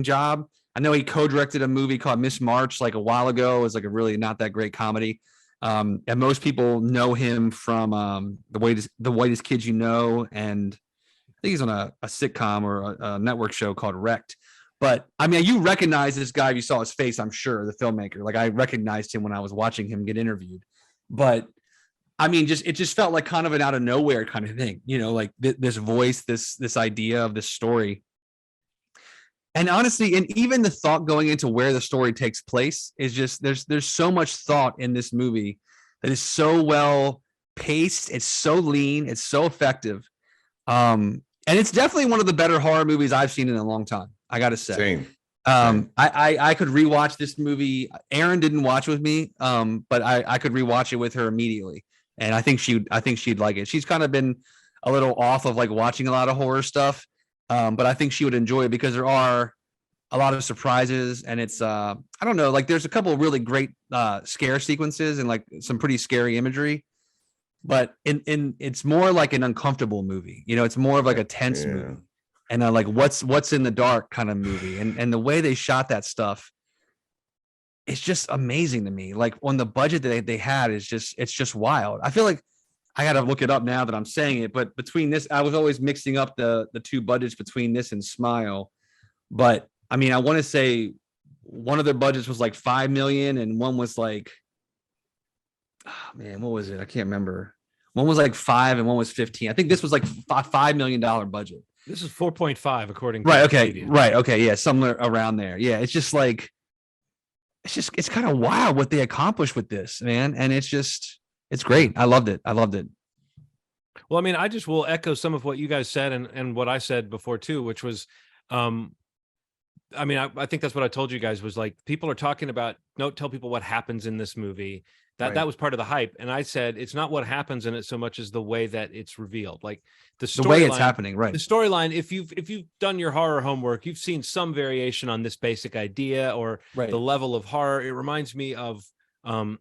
job. I know he co-directed a movie called Miss March like a while ago. It was like a really not that great comedy. And most people know him from the Whitest Kids You Know, and I think he's on a sitcom or a network show called Wrecked. But I mean, you recognize this guy if you saw his face, I'm sure, the filmmaker. Like I recognized him when I was watching him get interviewed. But I mean, it just felt like kind of an out of nowhere kind of thing, like this voice, this idea of this story. And honestly, and even the thought going into where the story takes place is just, there's so much thought in this movie that is so well paced. It's so lean. It's so effective. And it's definitely one of the better horror movies I've seen in a long time, I got to say. Same. I could rewatch this movie. Erin didn't watch with me, but I could rewatch it with her immediately. And I think she'd like it. She's kind of been a little off of like watching a lot of horror stuff. But I think she would enjoy it because there are a lot of surprises, and it's I don't know, like there's a couple of really great scare sequences and like some pretty scary imagery, but in it's more like an uncomfortable movie. It's more of like a tense movie, and like what's in the dark kind of movie, and the way they shot that stuff, it's just amazing to me. Like on the budget that they had it's just wild. I feel like I got to look it up now that I'm saying it, but between this, I was always mixing up the two budgets between this and Smile. But I mean, I want to say one of their budgets was like 5 million and one was like, oh man, what was it? I can't remember. One was like 5 and one was 15. I think this was like $5 million budget. This is 4.5 according to right. Okay. Wikipedia. Right. Okay. Yeah. Somewhere around there. Yeah. It's just like, it's kind of wild what they accomplished with this, man. And it's great. I loved it. Well, I mean, I just will echo some of what you guys said and what I said before too, which was, I mean, I think that's what I told you guys was like, people are talking about, don't tell people what happens in this movie. That was part of the hype. And I said, it's not what happens in it so much as the way that it's revealed. Like the way it's happening, right? The storyline, if you've done your horror homework, you've seen some variation on this basic idea or the level of horror. It reminds me of, well,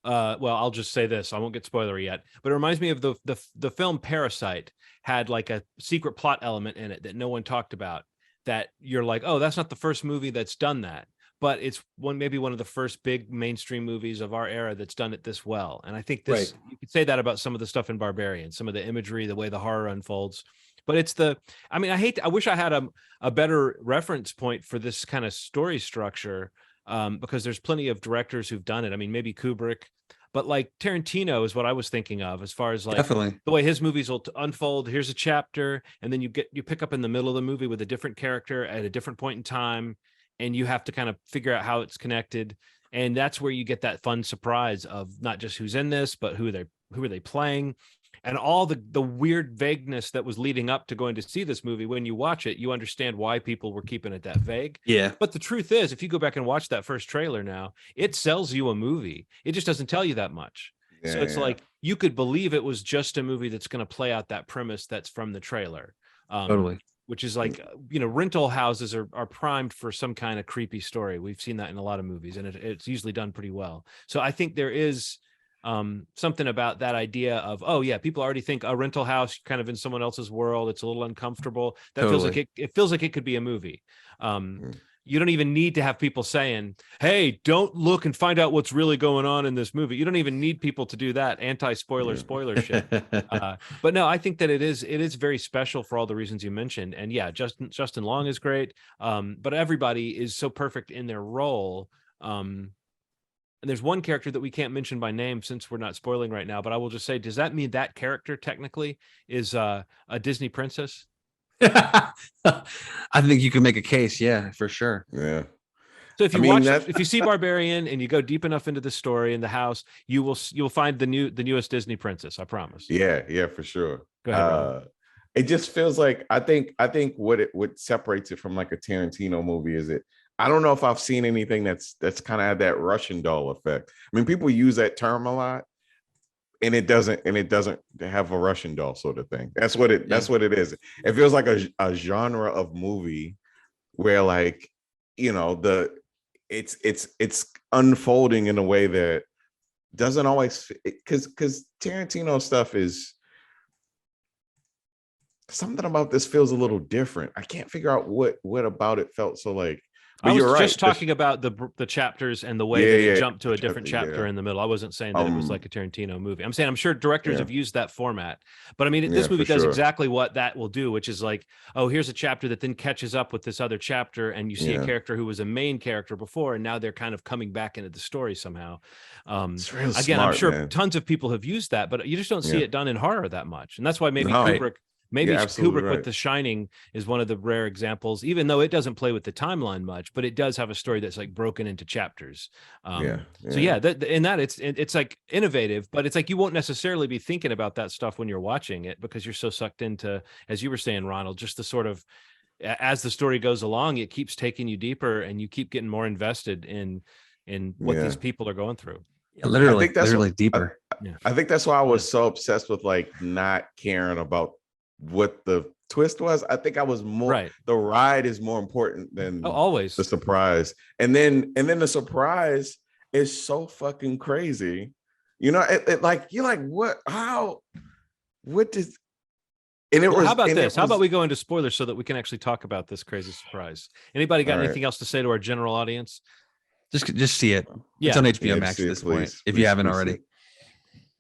I'll just say this. I won't get spoilery yet, but it reminds me of the film Parasite had like a secret plot element in it that no one talked about, that you're like, oh, that's not the first movie that's done that, but it's maybe one of the first big mainstream movies of our era that's done it this well. And I think you could say that about some of the stuff in Barbarian, some of the imagery, the way the horror unfolds. But it's I wish I had a better reference point for this kind of story structure, because there's plenty of directors who've done it. I mean, maybe Kubrick, but like Tarantino is what I was thinking of as far as like definitely the way his movies will unfold. Here's a chapter, and then you pick up in the middle of the movie with a different character at a different point in time, and you have to kind of figure out how it's connected. And that's where you get that fun surprise of not just who's in this, but who are they playing. And all the weird vagueness that was leading up to going to see this movie. When you watch it, you understand why people were keeping it that vague. Yeah. But the truth is, if you go back and watch that first trailer now, it sells you a movie. It just doesn't tell you that much. Yeah, so it's like you could believe it was just a movie that's going to play out that premise that's from the trailer. Totally. Which is like, rental houses are primed for some kind of creepy story. We've seen that in a lot of movies, and it's usually done pretty well. So I think there is something about that idea of, oh yeah, people already think a rental house kind of in someone else's world. It's a little uncomfortable. That feels like it feels like it could be a movie. you don't even need to have people saying, hey, don't look and find out what's really going on in this movie. You don't even need people to do that spoiler shit. But no, I think that it is very special for all the reasons you mentioned. And yeah, Justin Long is great. But everybody is so perfect in their role. And there's one character that we can't mention by name since we're not spoiling right now, but I will just say, does that mean that character technically is a Disney princess? I think you can make a case, yeah, for sure. Yeah. So if you see Barbarian and you go deep enough into the story in the house, you'll find the newest Disney princess. I promise. Yeah, for sure. Go ahead. It just feels like I think what separates it from like a Tarantino movie is I don't know if I've seen anything that's kind of had that Russian doll effect. I mean, people use that term a lot, and it doesn't have a Russian doll sort of thing. That's what it is. It feels like a genre of movie where, like, you know, it's unfolding in a way that doesn't always, because Tarantino stuff is something about this feels a little different. I can't figure out what about it felt so like. I was just talking about the chapters and the way that it jumped to a different chapter in the middle. I wasn't saying that it was like a Tarantino movie. I'm saying I'm sure directors have used that format. But I mean, this movie does exactly what that will do, which is like, oh, here's a chapter that then catches up with this other chapter, and you see a character who was a main character before, and now they're kind of coming back into the story somehow. It's real again, smart, I'm sure man. Tons of people have used that, but you just don't see it done in horror that much. And that's why maybe Kubrick with The Shining is one of the rare examples, even though it doesn't play with the timeline much, but it does have a story that's like broken into chapters. So it's like innovative, but it's like you won't necessarily be thinking about that stuff when you're watching it because you're so sucked into, as you were saying, Ronald, just the sort of, as the story goes along, it keeps taking you deeper and you keep getting more invested in what these people are going through. Yeah, literally deeper. I think that's why I was so obsessed with like not caring about what the twist was. I think I was more the ride is more important than always the surprise. And then the surprise is so fucking crazy. You know, it like you're like, what did and it was how about this? How about we go into spoilers so that we can actually talk about this crazy surprise? Anybody got anything else to say to our general audience? Just see it. Yeah. It's on HBO Max at this point, if you haven't already.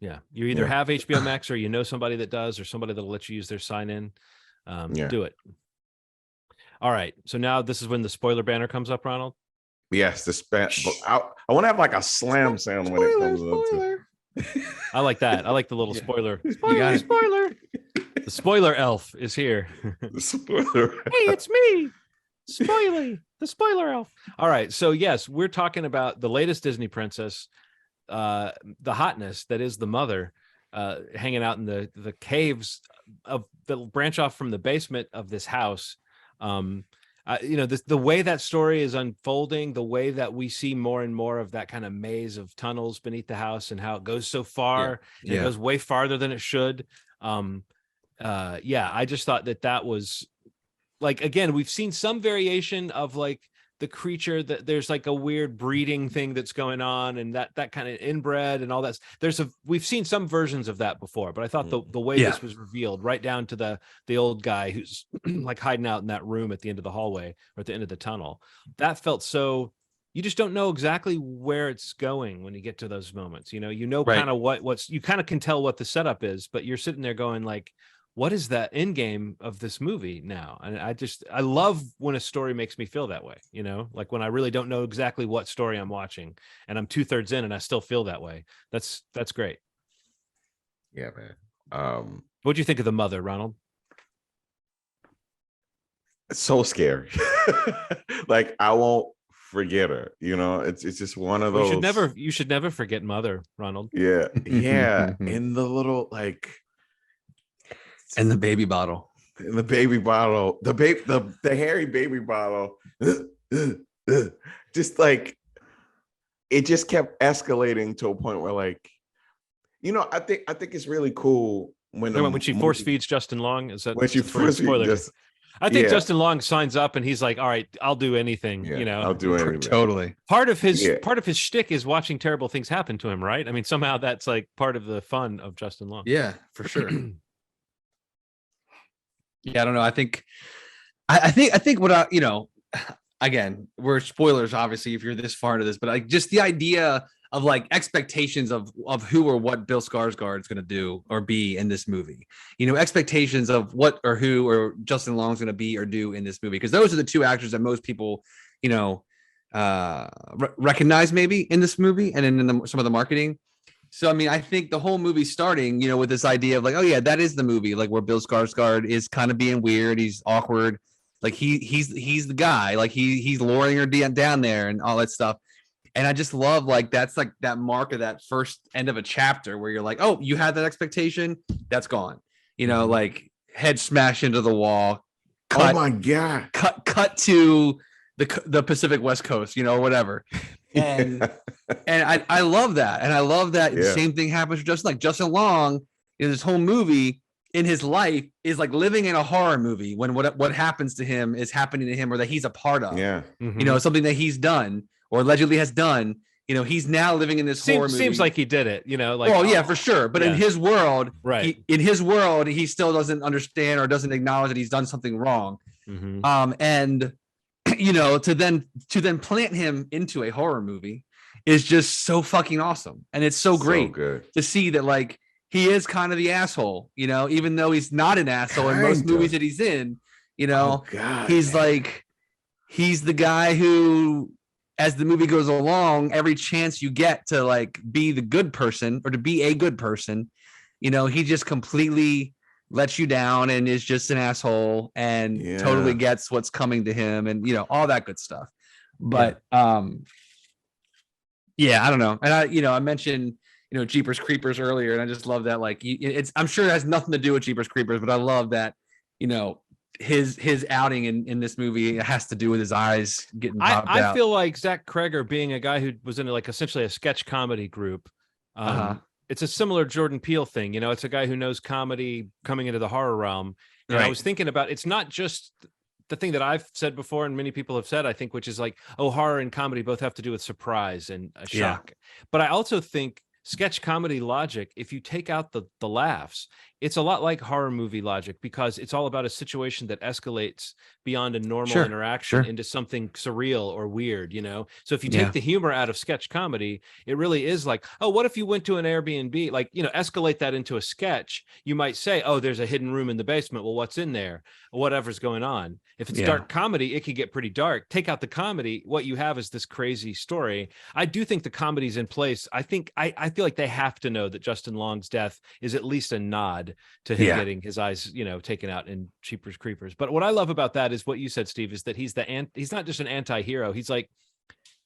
Yeah, you either have HBO Max or you know somebody that does, or somebody that'll let you use their sign in. Do it. All right. So now this is when the spoiler banner comes up, Ronald. Yes, I want to have like a slam sound when it comes up. I like that. I like the little spoiler. Spoiler. The spoiler elf is here. The spoiler. Hey, it's me. Spoily. The spoiler elf. All right. So yes, we're talking about the latest Disney princess. The hotness that is the mother, hanging out in the caves of that branch off from the basement of this house. The way that story is unfolding, the way that we see more and more of that kind of maze of tunnels beneath the house and how it goes so far, and it goes way farther than it should. I just thought that was like, again, we've seen some variation of like the creature, that there's like a weird breeding thing that's going on, and that kind of inbred and all that. We've seen some versions of that before, but I thought the way this was revealed, right down to the old guy who's like hiding out in that room at the end of the hallway or at the end of the tunnel, that felt so, you just don't know exactly where it's going when you get to those moments. Kind of what's you kind of can tell what the setup is, but you're sitting there going like, what is that end game of this movie now? And I love when a story makes me feel that way, like when I really don't know exactly what story I'm watching and I'm 2/3 in and I still feel that way. That's great. Yeah, man. What'd you think of the mother, Ronald? It's so scary. Like, I won't forget her. It's just one of those. You should never forget mother, Ronald. Yeah. In the little like. And the baby bottle. The hairy baby bottle. Just like, it just kept escalating to a point where, like, I think it's really cool when she force feeds Justin Long. Is that when she force feeds? I think Justin Long signs up and he's like, all right, I'll do anything. I'll do anything. Totally. Part of his shtick is watching terrible things happen to him, right? I mean, somehow that's like part of the fun of Justin Long. Yeah, for sure. Yeah, I don't know. I think what I again, we're spoilers, obviously, if you're this far into this, but like just the idea of like expectations of who or what Bill Skarsgård is going to do or be in this movie, expectations of what or who or Justin Long's going to be or do in this movie, because those are the two actors that most people recognize maybe in this movie and in some of the marketing. So I mean, I think the whole movie starting with this idea of like, oh yeah, that is the movie, like where Bill Skarsgård is kind of being weird, he's awkward, like he's the guy, like he's luring her down there and all that stuff. And I just love like that's like that mark of that first end of a chapter where you're like, oh, you had that expectation, that's gone. Like head smash into the wall. Oh my god! Cut to the Pacific West Coast, whatever. And I love that, and I love that. The same thing happens with Justin Long. In this whole movie in his life is like living in a horror movie when what happens to him is happening to him, or that he's a part of. Yeah, something that he's done or allegedly has done. He's now living in this horror movie. Seems like he did it. Yeah, for sure. But in his world, right? He still doesn't understand or doesn't acknowledge that he's done something wrong. And to then plant him into a horror movie is just so fucking awesome. And it's so great to see that like he is kind of the asshole, even though he's not an asshole in most movies that he's in, he's the guy who, as the movie goes along, every chance you get to like be the good person or to be a good person, he just completely lets you down and is just an asshole and totally gets what's coming to him and all that good stuff. But I don't know. And I mentioned Jeepers Creepers earlier, and I just love that, like, I'm sure it has nothing to do with Jeepers Creepers, but I love that his outing in this movie has to do with his eyes getting popped out. I feel like Zach Kreger, being a guy who was in like essentially a sketch comedy group, it's a similar Jordan Peele thing. It's a guy who knows comedy coming into the horror realm. And I was thinking about, it's not just the thing that I've said before and many people have said, I think, which is like, oh, horror and comedy both have to do with surprise and a shock. But I also think sketch comedy logic, if you take out the laughs, it's a lot like horror movie logic, because it's all about a situation that escalates beyond a normal interaction into something surreal or weird, So if you take the humor out of sketch comedy, it really is like, oh, what if you went to an Airbnb, like, escalate that into a sketch. You might say, oh, there's a hidden room in the basement. Well, what's in there? Whatever's going on. If it's dark comedy, it could get pretty dark. Take out the comedy, what you have is this crazy story. I do think the comedy's in place. I think I feel like they have to know that Justin Long's death is at least a nod to him getting his eyes, taken out in Jeepers Creepers. But what I love about that is what you said, Steve, is that he's not just an anti-hero. He's like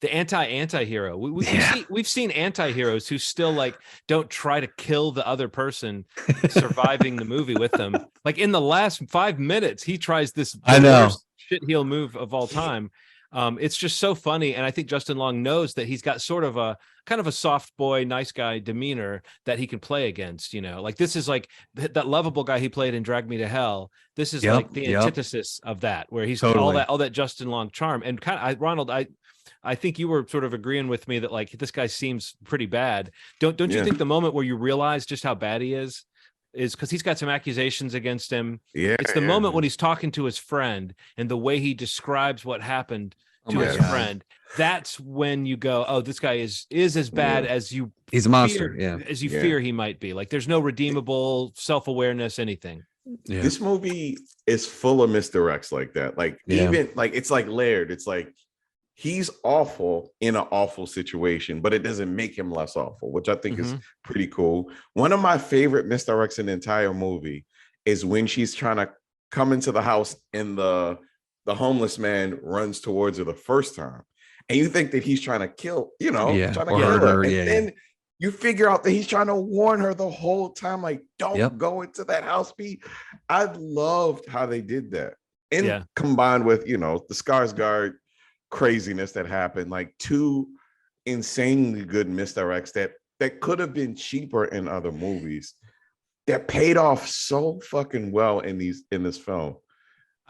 the anti-hero. We've seen anti-heroes who still like don't try to kill the other person surviving the movie with them. Like in the last 5 minutes, he tries this worst shit-heel move of all time. It's just so funny, and I think Justin Long knows that he's got sort of a kind of a soft boy, nice guy demeanor that he can play against. Like this is like that lovable guy he played in Drag Me to Hell. This is like the antithesis of that, where he's all that Justin Long charm. And Ronald, I think you were sort of agreeing with me that like this guy seems pretty bad. Don't you think the moment where you realize just how bad he is because he's got some accusations against him. It's the moment when he's talking to his friend and the way he describes what happened to his friend. That's when you go, oh, this guy is as bad as you. He's a monster. As you fear he might be. Like there's no redeemable self-awareness, anything. This movie is full of misdirects like that. Like even like it's like layered. It's like he's awful in an awful situation, but it doesn't make him less awful, which I think is pretty cool. One of my favorite misdirects in the entire movie is when she's trying to come into the house and the homeless man runs towards her the first time. And you think that he's trying to kill, trying to kill her. And then you figure out that he's trying to warn her the whole time, like, don't go into that house, Pete. I loved how they did that. And combined with, the Skarsgård craziness that happened, like two insanely good misdirects that could have been cheaper in other movies that paid off so fucking well in this film.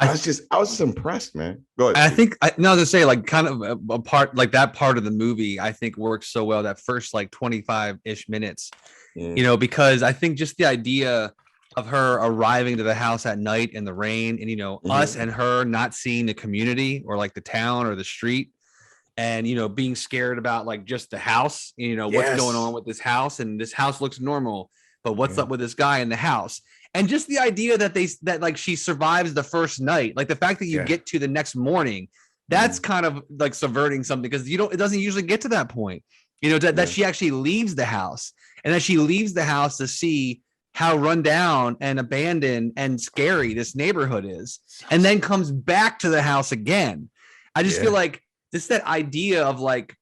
I was just impressed, man. Go ahead. I think to say like kind of a part like that part of the movie I think works so well, that first like 25-ish minutes, because I think just the idea of her arriving to the house at night in the rain, and us and her not seeing the community or like the town or the street, and being scared about like just the house, what's going on with this house, and this house looks normal, but what's up with this guy in the house? And just the idea that like she survives the first night, like the fact that you get to the next morning, that's kind of like subverting something, because it doesn't usually get to that point, that she actually leaves the house, and that she leaves the house to see how run down and abandoned and scary this neighborhood is, and then comes back to the house again. I just feel like just that idea of like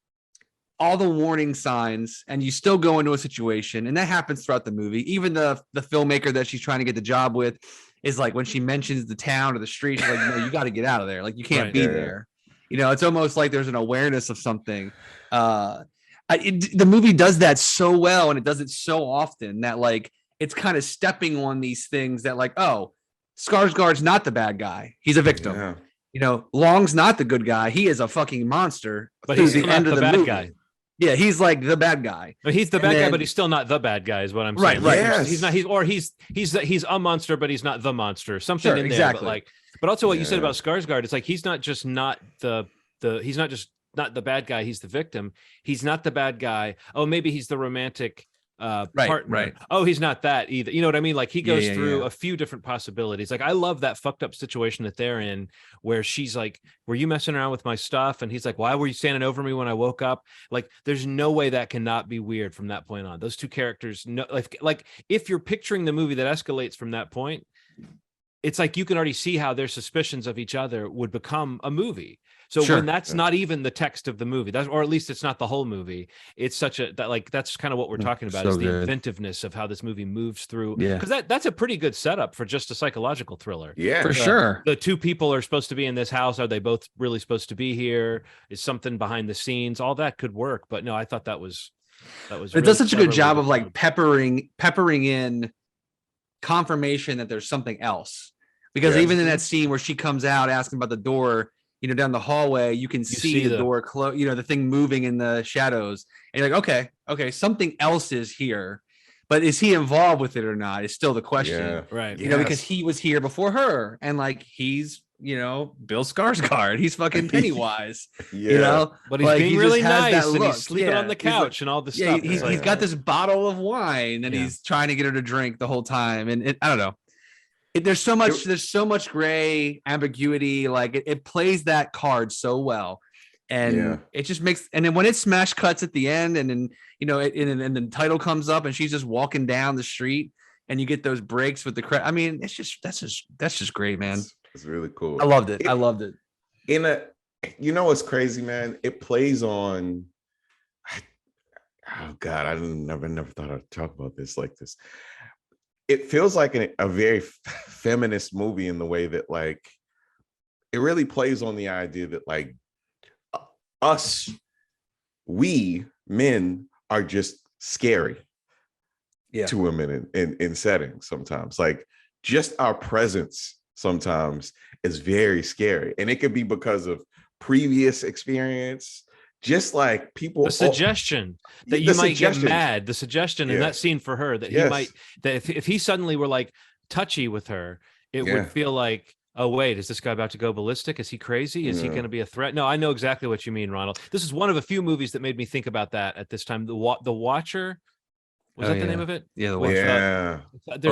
all the warning signs, and you still go into a situation, and that happens throughout the movie. Even the filmmaker that she's trying to get the job with is like, when she mentions the town or the street, she's like, no, you got to get out of there. Like, you can't be there. It's almost like there's an awareness of something. The movie does that so well, and it does it so often that like it's kind of stepping on these things that like, oh, Skarsgård's not the bad guy. He's a victim. Long's not the good guy. He is a fucking monster. But he's the end of the bad guy. Yeah, he's like the bad guy. But he's the bad guy, but he's still not the bad guy, is what I'm saying. Right. Yes. He's not. He's a monster, but he's not the monster. Something in there. Exactly. But also what you said about Skarsgård, it's like he's not just not he's not just not the bad guy. He's the victim. He's not the bad guy. Oh, maybe he's the romantic partner. Right. Oh, he's not that either. You know what I mean? Like, he goes through a few different possibilities. Like, I love that fucked up situation that they're in, where she's like, were you messing around with my stuff? And he's like, why were you standing over me when I woke up? Like, there's no way that cannot be weird from that point on. Those two characters, no, like if you're picturing the movie that escalates from that point, it's like you can already see how their suspicions of each other would become a movie. So when that's not even the text of the movie, or at least it's not the whole movie, it's that's kind of what we're talking about, is the inventiveness of how this movie moves through. Because that's a pretty good setup for just a psychological thriller. Yeah, for sure. The two people are supposed to be in this house. Are they both really supposed to be here? Is something behind the scenes? All that could work. But no, I thought that was. It really does such a good job of like peppering in confirmation that there's something else. Because even in that scene where she comes out asking about the door, down the hallway, you can see the door close, the thing moving in the shadows. And you're like, okay, something else is here. But is he involved with it or not is still the question. Yeah. Right. Because he was here before her. And like, he's, Bill Skarsgård. He's fucking Pennywise. But he's being really nice, and he's sleeping on the couch and all this stuff. He's got this bottle of wine, and he's trying to get her to drink the whole time. And I don't know. There's so much gray ambiguity. Like it plays that card so well, and it just makes. And then when it smash cuts at the end, and then and the title comes up, and she's just walking down the street, and you get those breaks with the credit. I mean, that's just great, man. It's really cool. I loved it. What's crazy, man? It plays on. Oh God, I never thought I'd talk about this like this. It feels like a very feminist movie in the way that like it really plays on the idea that like we men are just scary to women in settings sometimes. Like just our presence sometimes is very scary, and it could be because of previous experience. Just like people, the suggestion that you might get mad, the suggestion in that scene for her that he might, that if he suddenly were like touchy with her, it would feel like, oh wait, is this guy about to go ballistic? Is he crazy? Is he going to be a threat? No, I know exactly what you mean, Ronald. This is one of a few movies that made me think about that at this time. The Watcher. Was that the name of it? Yeah, the Watcher.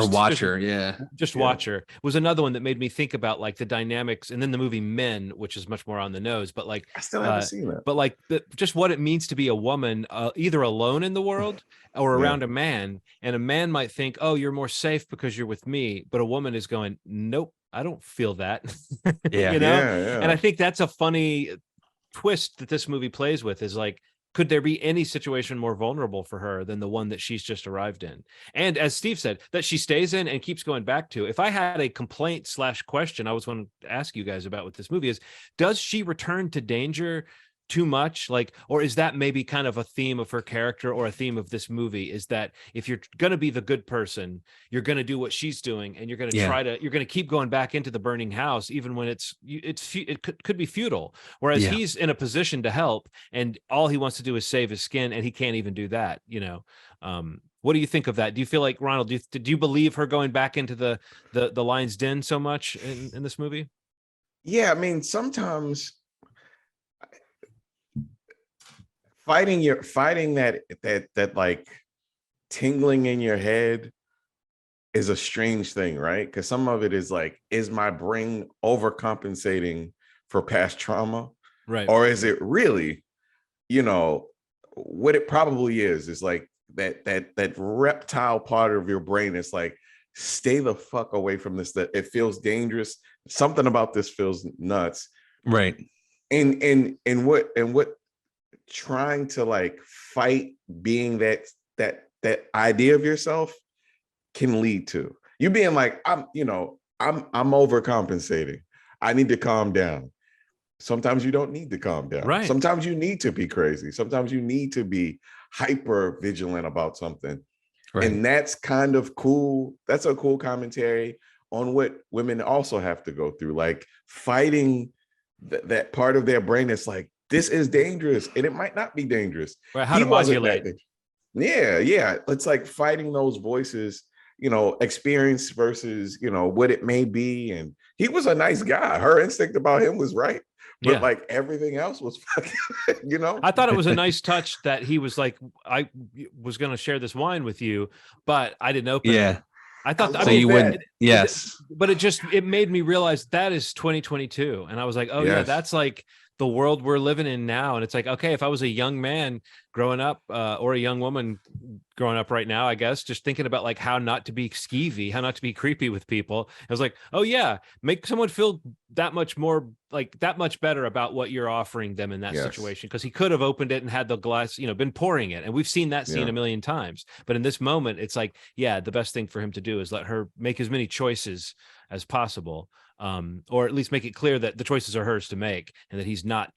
Watcher. Watcher was another one that made me think about like the dynamics, and then the movie Men, which is much more on the nose. But like, I still haven't seen that. But like, just what it means to be a woman, either alone in the world or around a man. And a man might think, "Oh, you're more safe because you're with me," but a woman is going, "Nope, I don't feel that." And I think that's a funny twist that this movie plays with. Is like, could there be any situation more vulnerable for her than the one that she's just arrived in? And as Steve said, that she stays in and keeps going back to. If I had a complaint / question I was going to ask you guys about with this movie is, does she return to danger too much? Like, or is that maybe kind of a theme of her character or a theme of this movie, is that if you're going to be the good person, you're going to do what she's doing, and you're going to you're going to keep going back into the burning house, even when it could be futile. Whereas he's in a position to help, and all he wants to do is save his skin, and he can't even do that, What do you think of that? Do you feel like, Ronald, did you believe her going back into the lion's den so much in this movie? Yeah, I mean, sometimes fighting that like tingling in your head is a strange thing, right? Because some of it is like, is my brain overcompensating for past trauma? Right. Or is it really, what it probably is like that reptile part of your brain is like, stay the fuck away from this, that it feels dangerous. Something about this feels nuts. Right. And what trying to like fight being that idea of yourself can lead to you being like, I'm overcompensating. I need to calm down. Sometimes you don't need to calm down. Right. Sometimes you need to be crazy. Sometimes you need to be hyper vigilant about something. Right. And that's kind of cool. That's a cool commentary on what women also have to go through, like fighting that part of their brain that's like, this is dangerous, and it might not be dangerous. Right, how to modulate. Yeah. It's like fighting those voices, experience versus, what it may be. And he was a nice guy. Her instinct about him was right. But like everything else was fucking, I thought it was a nice touch that he was like, I was going to share this wine with you, but I didn't open it. I thought so you wouldn't. Yes. But it made me realize that is 2022. And I was like, oh yeah, that's like the world we're living in now. And it's like, okay, if I was a young man growing up or a young woman growing up right now, I guess, just thinking about like how not to be skeevy, how not to be creepy with people. I was like, oh yeah, make someone feel that much more, like that much better about what you're offering them in that situation. Because he could have opened it and had the glass, been pouring it. And we've seen that scene a million times. But in this moment, it's like, yeah, the best thing for him to do is let her make as many choices as possible. Or at least make it clear that the choices are hers to make and that he's not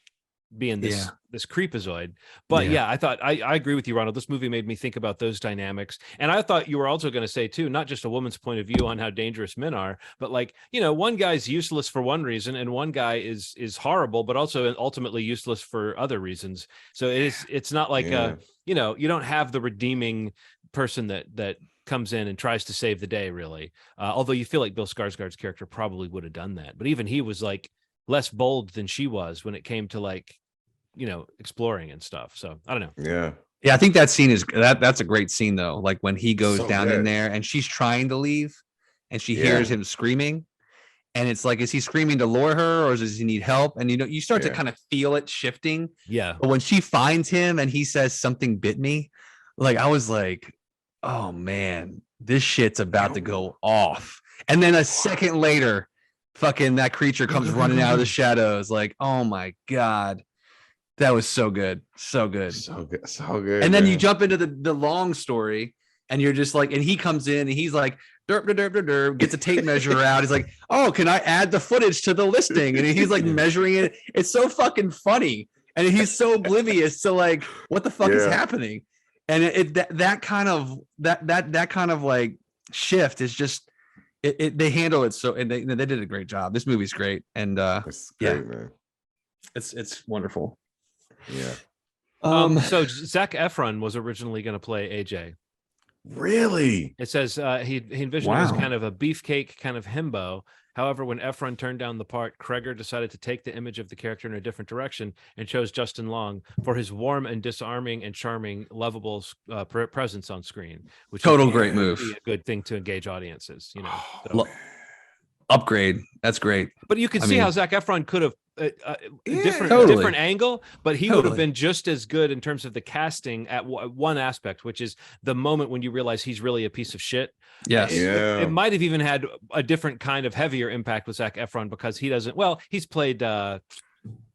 being this creepazoid. But I thought I agree with you, Ronald. This movie made me think about those dynamics. And I thought you were also going to say too, not just a woman's point of view on how dangerous men are, but like, one guy's useless for one reason and one guy is horrible, but also ultimately useless for other reasons. So it's not like you don't have the redeeming person that comes in and tries to save the day, really. Although you feel like Bill Skarsgård's character probably would have done that. But even he was like less bold than she was when it came to like, exploring and stuff. So I don't know. Yeah. I think that scene is that's a great scene though. Like when he goes down in there and she's trying to leave and she hears him screaming. And it's like, is he screaming to lure her or does he need help? And, you start to kind of feel it shifting. Yeah. But when she finds him and he says something bit me, like, I was like, oh man, this shit's about to go off. And then a second later, fucking that creature comes running out of the shadows. Like, oh my God. That was so good. So good. So good. And then you jump into the long story and you're just like, and he comes in and he's like, derp, derp, derp, derp, gets a tape measure out. He's like, oh, can I add the footage to the listing? And he's like measuring it. It's so fucking funny. And he's so oblivious to like, what the fuck is happening? And that kind of like shift is just, they handle it so, and they did a great job. This movie's great. And it's great, man. It's wonderful. Yeah. So Zac Efron was originally going to play AJ. Really? It says he envisioned him as kind of a beefcake kind of himbo. However, when Efron turned down the part, Kreger decided to take the image of the character in a different direction and chose Justin Long for his warm and disarming and charming, lovable presence on screen. Which total great move. Be a good thing to engage audiences. Upgrade. That's great. But you can see how Zac Efron could have different angle, but he would have been just as good in terms of the casting at one aspect, which is the moment when you realize he's really a piece of shit. Yes. It might have even had a different kind of heavier impact with Zac Efron because he doesn't. Well, he's played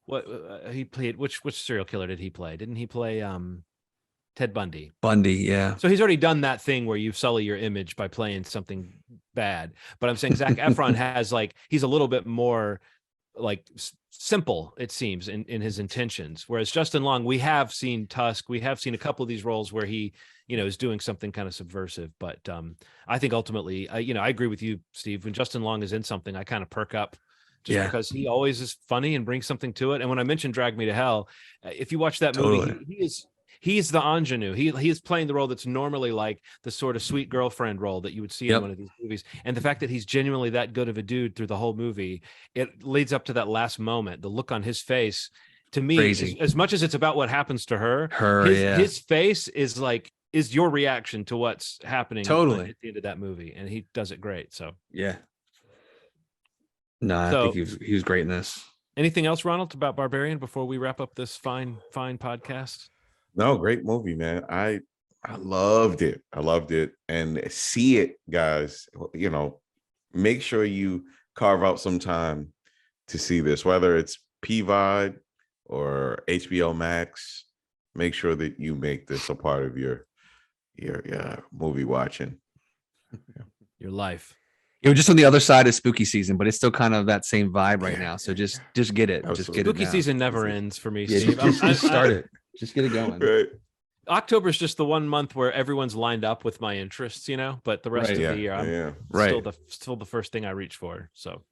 which serial killer did he play? Didn't he play Ted Bundy? Yeah. So he's already done that thing where you sully your image by playing something bad. But I'm saying Zac Efron has he's a little bit more like simple, it seems, in his intentions. Whereas Justin Long, we have seen Tusk, we have seen a couple of these roles where he, is doing something kind of subversive. But I think ultimately, I agree with you, Steve. When Justin Long is in something, I kind of perk up. Just because he always is funny and brings something to it. And when I mentioned Drag Me to Hell, if you watch that movie, he's the ingenue. He's playing the role that's normally like the sort of sweet girlfriend role that you would see in one of these movies. And the fact that he's genuinely that good of a dude through the whole movie, it leads up to that last moment. The look on his face, to me, as much as it's about what happens to her, his face is your reaction to what's happening at the end of that movie, and he does it great. So yeah. No, I think he was great in this. Anything else, Ronald, about Barbarian before we wrap up this fine podcast? No, great movie, man. I loved it. And see it, guys. You know, make sure you carve out some time to see this, whether it's PVOD or HBO Max. Make sure that you make this a part of your movie watching. Your life. It was just on the other side of spooky season, but it's still kind of that same vibe right now. So just get it. Absolutely. Just get spooky it. Spooky season never ends for me, yeah, Steve. Just start it. Just get it going. Right. October is just the one month where everyone's lined up with my interests, but the rest of the year, I'm still the first thing I reach for. So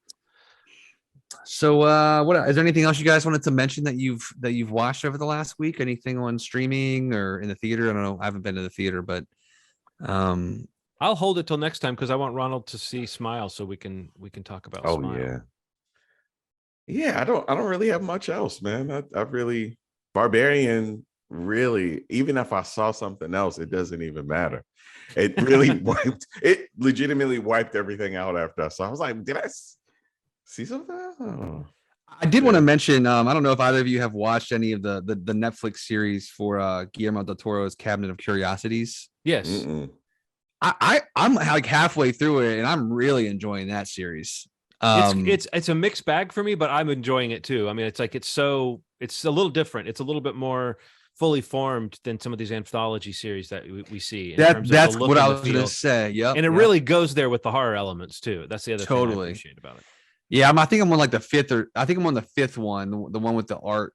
what is there anything else you guys wanted to mention that you've watched over the last week? Anything on streaming or in the theater? I don't know. I haven't been to the theater, but I'll hold it till next time because I want Ronald to see Smile so we can talk about Smile. Yeah, I don't really have much else, man. I really Barbarian, really, even if I saw something else, it doesn't even matter. It really legitimately wiped everything out after I saw. I was like, did I see something? Oh. I did want to mention, I don't know if either of you have watched any of the Netflix series for Guillermo del Toro's Cabinet of Curiosities. Yes. Mm-mm. I'm like halfway through it and I'm really enjoying that series. It's a mixed bag for me, but I'm enjoying it too. I mean, it's a little different. It's a little bit more fully formed than some of these anthology series that we see. That's what I was going to say. Yeah. And it really goes there with the horror elements too. That's the other thing I appreciate about it. Yeah. I think I'm on like the fifth one, the one with the art,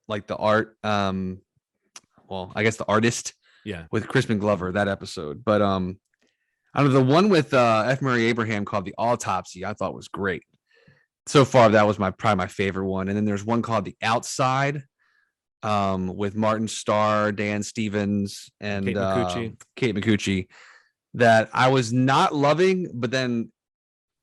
like the art. Well, I guess the artist. Yeah, with Crispin Glover, that episode. But I don't know, the one with F. Murray Abraham called The Autopsy, I thought was great. So far, that was probably my favorite one. And then there's one called The Outside, with Martin Starr, Dan Stevens, and Kate Micucci, that I was not loving, but then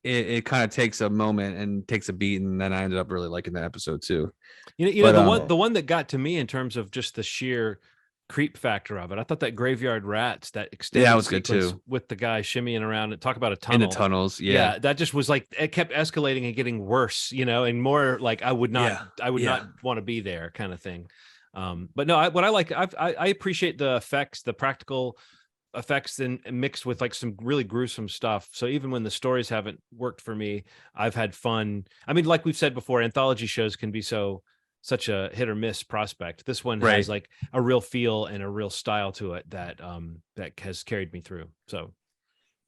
it kind of takes a moment and takes a beat, and then I ended up really liking that episode too. The one that got to me in terms of just the sheer creep factor of it, I thought that Graveyard Rats, that extended was good too, with the guy shimmying around and talk about a tunnel in the tunnels. That just was like, it kept escalating and getting worse, and more like I would not want to be there kind of thing. But no, I appreciate the effects, the practical effects, and mixed with like some really gruesome stuff. So even when the stories haven't worked for me, I've had fun. I mean, like we've said before, anthology shows can be such a hit or miss prospect. This one has like a real feel and a real style to it that has carried me through. So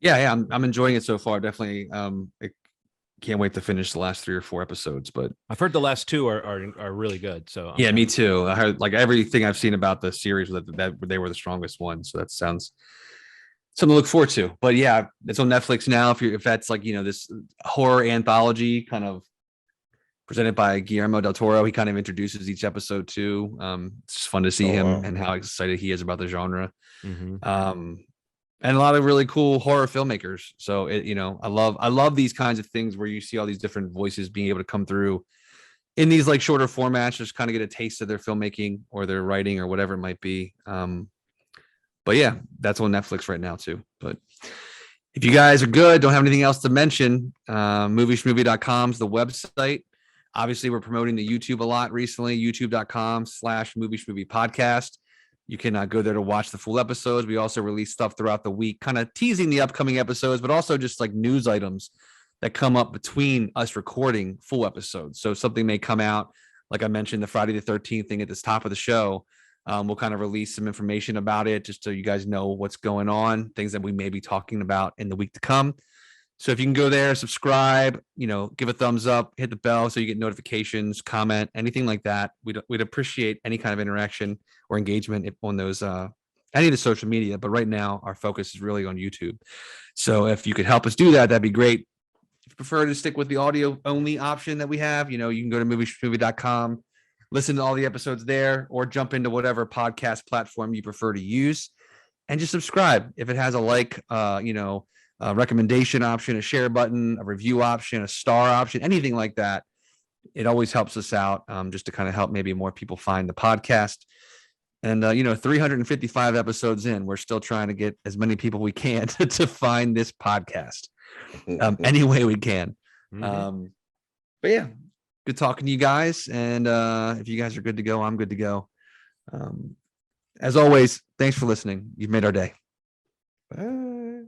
I'm enjoying it so far. Definitely can't wait to finish the last 3 or 4 episodes, but I've heard the last 2 are really good. So me too. I heard like everything I've seen about the series that they were the strongest ones. So that sounds something to look forward to. But yeah, it's on Netflix now. If that's like, this horror anthology kind of presented by Guillermo del Toro, he kind of introduces each episode too. It's just fun to see him and how excited he is about the genre. Mm-hmm. And a lot of really cool horror filmmakers. So I love these kinds of things where you see all these different voices being able to come through in these like shorter formats, just kind of get a taste of their filmmaking or their writing or whatever it might be. But yeah, that's on Netflix right now too. But if you guys are good, don't have anything else to mention, movieschmovie.com is the website. Obviously, we're promoting the YouTube a lot recently, youtube.com/movieschmovie podcast. You can go there to watch the full episodes. We also release stuff throughout the week, kind of teasing the upcoming episodes, but also just like news items that come up between us recording full episodes. So something may come out, like I mentioned, the Friday the 13th thing at the top of the show. We'll kind of release some information about it just so you guys know what's going on, things that we may be talking about in the week to come. So if you can go there, subscribe, give a thumbs up, hit the bell so you get notifications, comment, anything like that. We'd appreciate any kind of interaction or engagement on those, any of the social media. But right now, our focus is really on YouTube. So if you could help us do that, that'd be great. If you prefer to stick with the audio only option that we have, you can go to movieschmovie.com, listen to all the episodes there, or jump into whatever podcast platform you prefer to use, and just subscribe. If it has a a recommendation option, a share button, a review option, a star option, anything like that, it always helps us out, just to kind of help maybe more people find the podcast. And 355 episodes in, we're still trying to get as many people we can to find this podcast any way we can. But yeah, good talking to you guys. And if you guys are good to go, I'm good to go. As always, thanks for listening. You've made our day. Bye.